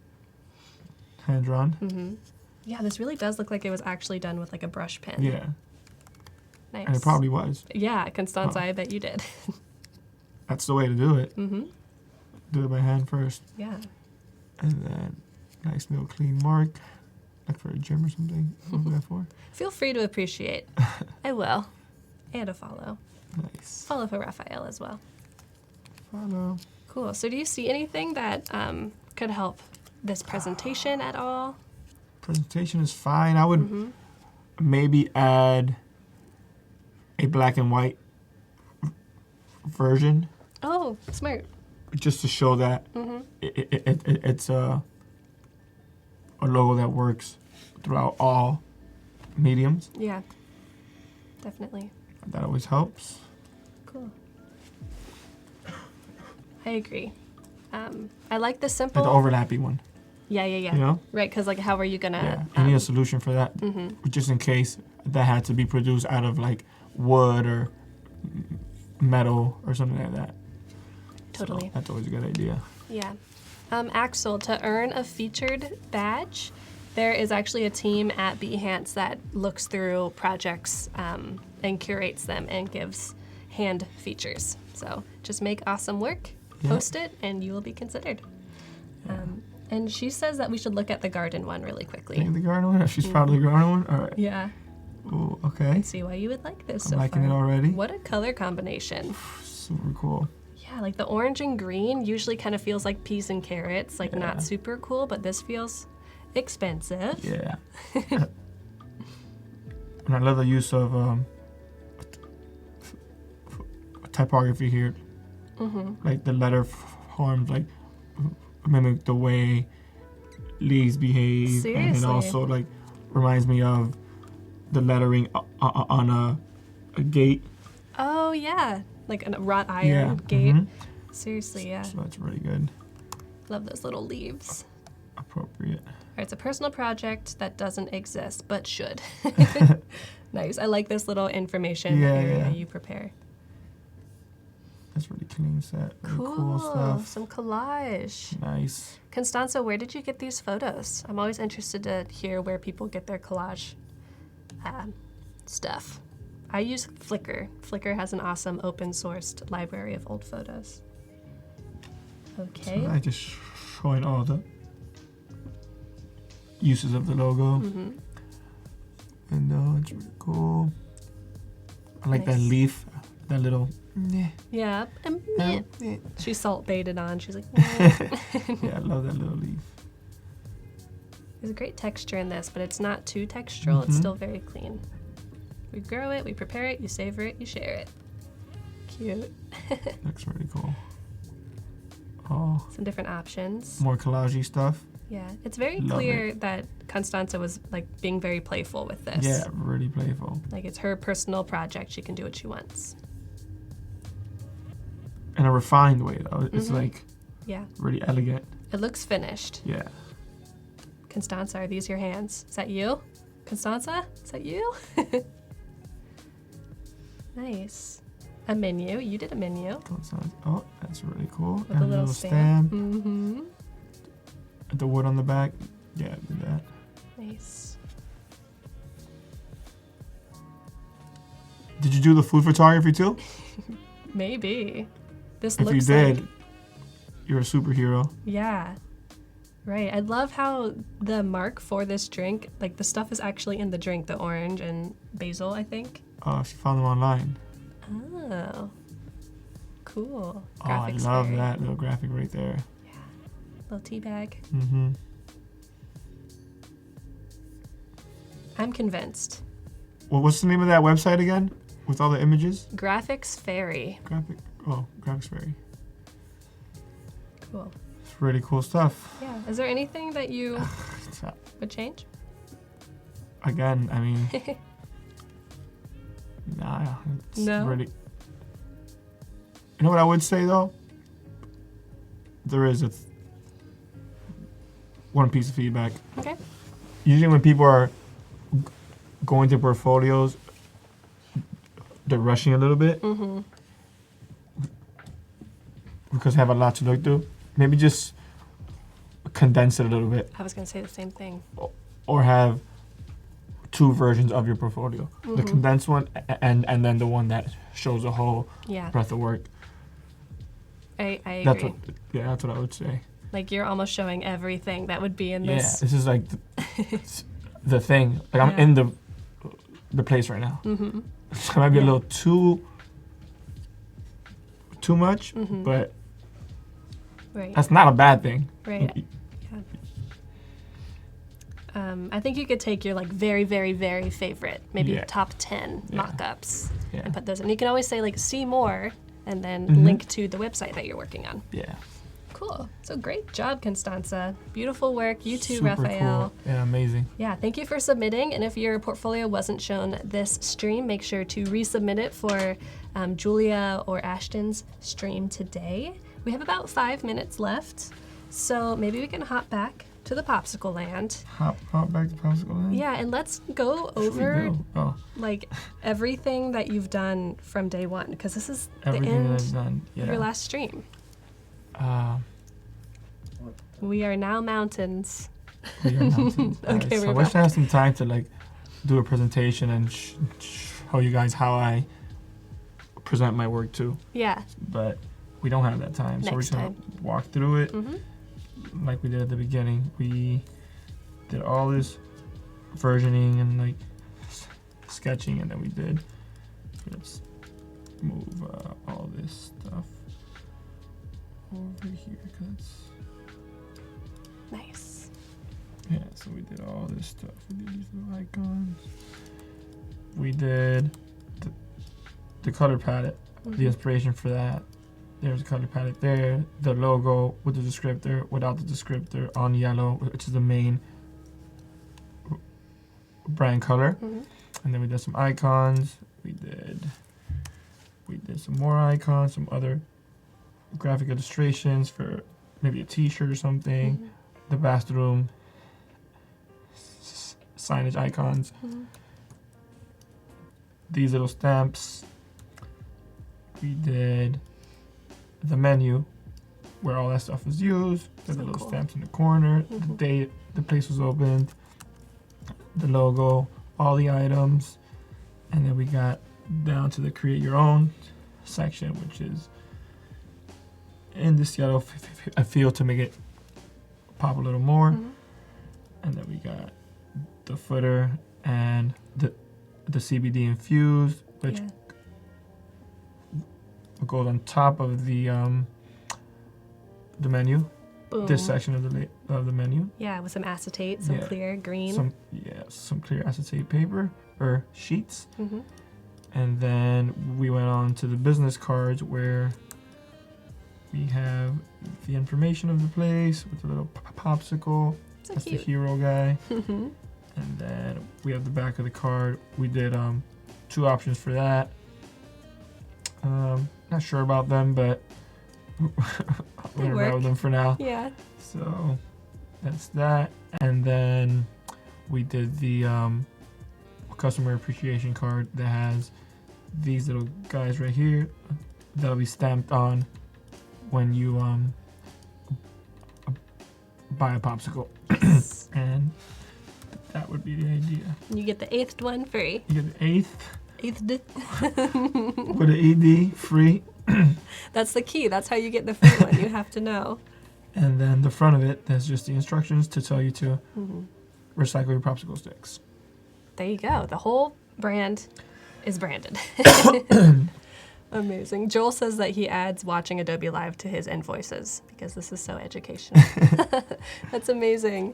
S2: hand drawn.
S1: Yeah, this really does look like it was actually done with like a brush pen.
S2: Yeah.
S1: Nice.
S2: And it probably was.
S1: Yeah, Constanza, I bet you did.
S2: That's the way to do it. Do it by hand first.
S1: Yeah.
S2: And then nice little clean mark. Like for a gym or something. What was that for?
S1: Feel free to appreciate. I will. And a follow.
S2: Nice.
S1: Follow for Raphael as well.
S2: Follow.
S1: Cool. So do you see anything that could help this presentation at all?
S2: Presentation is fine. I would maybe add a black and white version
S1: Oh, smart.
S2: just to show that it's a logo that works throughout all mediums.
S1: Yeah, definitely.
S2: That always helps.
S1: Cool. I agree. I like the
S2: Like
S1: simple.
S2: the overlappy one.
S1: Yeah.
S2: You know?
S1: Right, because like, how are you
S2: Yeah.
S1: gonna?
S2: You need a solution for that, just in case that had to be produced out of like wood or metal or something like that.
S1: Totally.
S2: So that's always a good idea.
S1: Yeah. Axel, to earn a featured badge, there is actually a team at Behance that looks through projects and curates them and gives hand features. So just make awesome work, post it, and you will be considered. And she says that we should look at the garden one really quickly.
S2: Think of the garden one? She's proud of the garden one? All right.
S1: Yeah.
S2: Oh, okay.
S1: And see why you would like this
S2: I'm
S1: so
S2: liking
S1: far.
S2: it already.
S1: What a color combination.
S2: Super cool.
S1: Yeah, like the orange and green usually kind of feels like peas and carrots, like not super cool, but this feels expensive.
S2: Yeah. And I love the use of typography here. Like the letter forms like mimic the way leaves behave.
S1: Seriously.
S2: And it also like reminds me of the lettering on a gate.
S1: Oh yeah, like a wrought iron gate. Seriously, yeah.
S2: So that's really good.
S1: Love those little leaves.
S2: Appropriate.
S1: All right, it's a personal project that doesn't exist, but should. Nice. I like this little information area you prepare.
S2: That's really clean set. Really cool stuff.
S1: Some collage.
S2: Nice.
S1: Constanza, where did you get these photos? I'm always interested to hear where people get their collage stuff. I use Flickr. Flickr has an awesome open-sourced library of old photos. Okay.
S2: So I just showing all the uses of the logo. And it's really cool. I like that leaf, that little.
S1: Yeah. She's salt baited on. She's like,
S2: Yeah, I love that little leaf.
S1: There's a great texture in this, but it's not too textural. It's still very clean. We grow it, we prepare it, you savor it, you share it. Cute.
S2: Looks really cool. Oh.
S1: Some different options.
S2: More collagey stuff.
S1: Yeah, it's very
S2: Love
S1: clear that Constanza was like being very playful with this.
S2: Yeah, really playful.
S1: Like it's her personal project. She can do what she wants.
S2: In a refined way, though. It's like really elegant.
S1: It looks finished.
S2: Yeah.
S1: Constanza, are these your hands? Is that you? Constanza, is that you? Nice. A menu. You did a menu.
S2: Oh, that's really cool.
S1: With a little stamp.
S2: The wood on the back. Yeah, I did that.
S1: Nice.
S2: Did you do the food photography too?
S1: Maybe. This
S2: If
S1: looks
S2: you did,
S1: like,
S2: you're a superhero.
S1: yeah. Right. I love how the mark for this drink, like the stuff is actually in the drink, the orange and basil, I think.
S2: Oh, she found them online.
S1: Oh. Cool.
S2: Oh, I
S1: Graphics
S2: love
S1: fairy.
S2: that little graphic right there.
S1: Little tea bag.
S2: Mm-hmm.
S1: I'm convinced.
S2: Well, what's the name of that website again? With all the images?
S1: Graphics Fairy.
S2: Graphics Fairy.
S1: Cool.
S2: It's really cool stuff.
S1: Yeah. Is there anything that you would change?
S2: Again, I mean, nah, it's
S1: No?
S2: really. You know what I would say though? There is one piece of feedback.
S1: Okay.
S2: Usually when people are going to portfolios, they're rushing a little bit because they have a lot to look through. Maybe just condense it a little bit,
S1: I was going to say the same thing.
S2: or have two versions of your portfolio: the condensed one and then the one that shows a whole
S1: Yeah.
S2: breadth of work.
S1: I agree.
S2: That's what I would say.
S1: Like you're almost showing everything that would be in
S2: Yeah,
S1: this.
S2: this is like the thing. Like I'm in the place right now. So it might be a little too much, but
S1: Right.
S2: that's not a bad thing.
S1: Right. Yeah. I think you could take your like very, very, very favorite, maybe top 10 mock-ups and put those in. You can always say like see more and then link to the website that you're working on.
S2: Yeah.
S1: Cool. So great job, Constanza. Beautiful work. You too,
S2: Super
S1: Raphael.
S2: cool. Yeah, amazing.
S1: Yeah, thank you for submitting. And if your portfolio wasn't shown this stream, make sure to resubmit it for Julia or Ashton's stream today. we have about 5 minutes left, so maybe we can hop back to the popsicle land.
S2: Hop back to popsicle land?
S1: Yeah, and let's go
S2: What should we
S1: over
S2: do? Oh,
S1: like everything that you've done from day one, because this is
S2: everything
S1: the
S2: that
S1: end
S2: I've done. Yeah.
S1: of your last stream. We are now mountains.
S2: We are mountains.
S1: Okay,
S2: so
S1: we're
S2: I wish
S1: back.
S2: I had some time to like do a presentation and show you guys how I present my work too.
S1: Yeah.
S2: But we don't have that time, so we're
S1: Next
S2: just gonna walk through it like we did at the beginning. We did all this versioning and like sketching, and then we did. Let's move all this stuff over here, cause
S1: Nice.
S2: yeah. So we did all this stuff. We did these little icons. We did the color palette, the inspiration for that. There's a color palette there. The logo with the descriptor, without the descriptor, on yellow, which is the main brand color. And then we did some icons. We did some more icons, some other graphic illustrations for maybe a t-shirt or something. The bathroom signage icons. These little stamps. We did the menu where all that stuff was used. The
S1: So
S2: little
S1: cool.
S2: stamps in the corner. The date the place was opened. The logo, all the items. And then we got down to the create your own section, which is in this yellow field to make it pop a little more. And then we got the footer and the CBD infused, which goes on top of the menu.
S1: Boom.
S2: This section of the menu.
S1: Yeah, with some acetate, some clear green.
S2: Some clear acetate paper or sheets. And then we went on to the business cards where we have the information of the place with the little popsicle.
S1: So
S2: That's
S1: cute.
S2: the hero guy. And then we have the back of the card. We did 2 options for that. Not sure about them, but we're gonna ride with them for now.
S1: Yeah.
S2: So that's that. And then we did the customer appreciation card that has these little guys right here that'll be stamped on when you buy a popsicle. And that would be the idea.
S1: You get the 8th one free.
S2: You get the 8th
S1: 8th.
S2: with an ED free.
S1: That's the key. That's how you get the free one. You have to know.
S2: And then the front of it, there's just the instructions to tell you to recycle your popsicle sticks.
S1: There you go. The whole brand is branded. Amazing. Joel says that he adds watching Adobe Live to his invoices because this is so educational. That's amazing.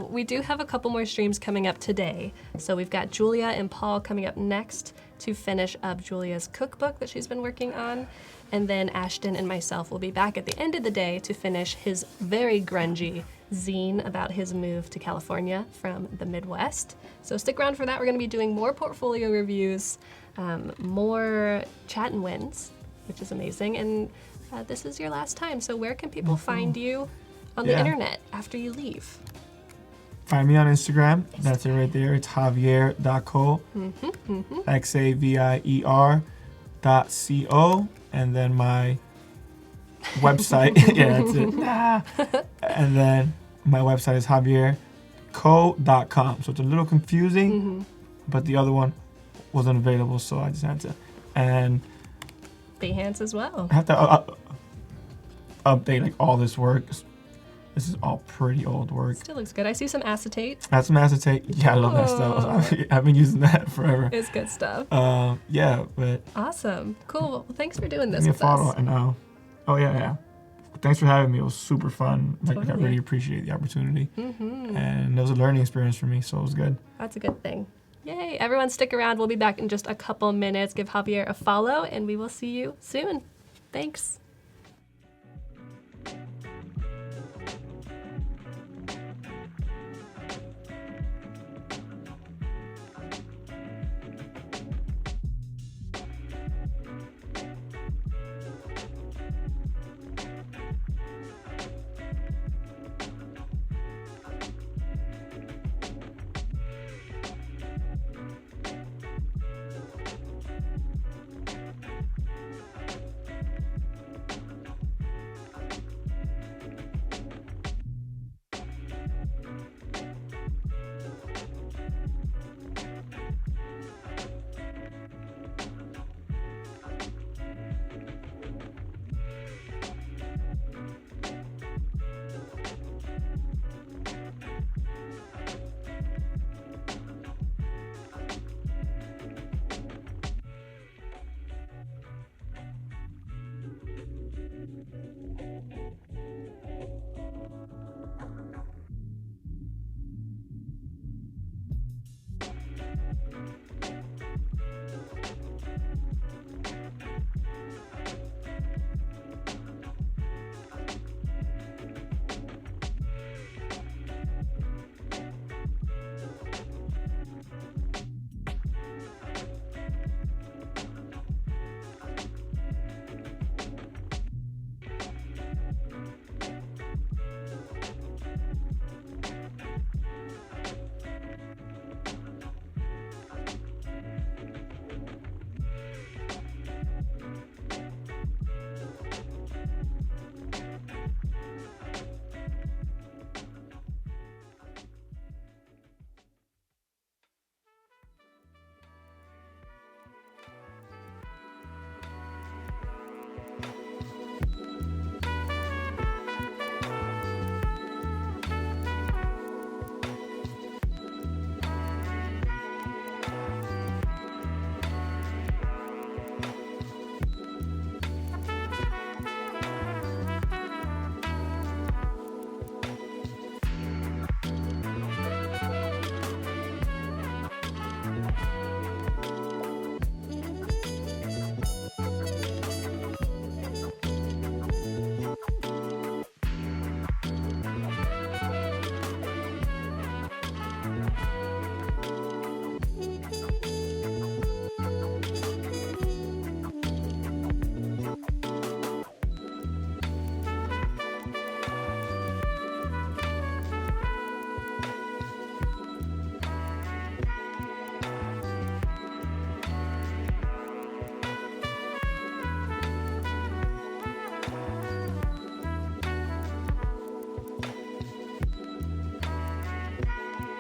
S1: We do have a couple more streams coming up today. So we've got Julia and Paul coming up next to finish up Julia's cookbook that she's been working on. And then Ashton and myself will be back at the end of the day to finish his very grungy zine about his move to California from the Midwest. So stick around for that. We're going to be doing more portfolio reviews, more chat and wins, which is amazing. And this is your last time. So where can people find you on the internet after you leave?
S2: Find me on Instagram. That's it right there. It's Javier.co. Xavier.co. And then my website. Yeah, that's it. And then my website is javierco.com. So it's a little confusing, but the other one wasn't available, so I just had to. And
S1: Behance as well.
S2: I have to update like all this work. This is all pretty old work.
S1: Still looks good. I see some acetate.
S2: That's some acetate. Yeah, I love that stuff. I've been using that forever.
S1: It's good stuff.
S2: Yeah, but
S1: Awesome. Cool. Well, thanks for doing this
S2: give me a
S1: with
S2: follow
S1: us.
S2: and oh yeah. Thanks for having me. It was super fun. Like I
S1: Totally.
S2: really appreciate the opportunity, and it was a learning experience for me, so it was good.
S1: That's a good thing. Yay. Everyone stick around. We'll be back in just a couple minutes. Give Javier a follow, and we will see you soon. Thanks.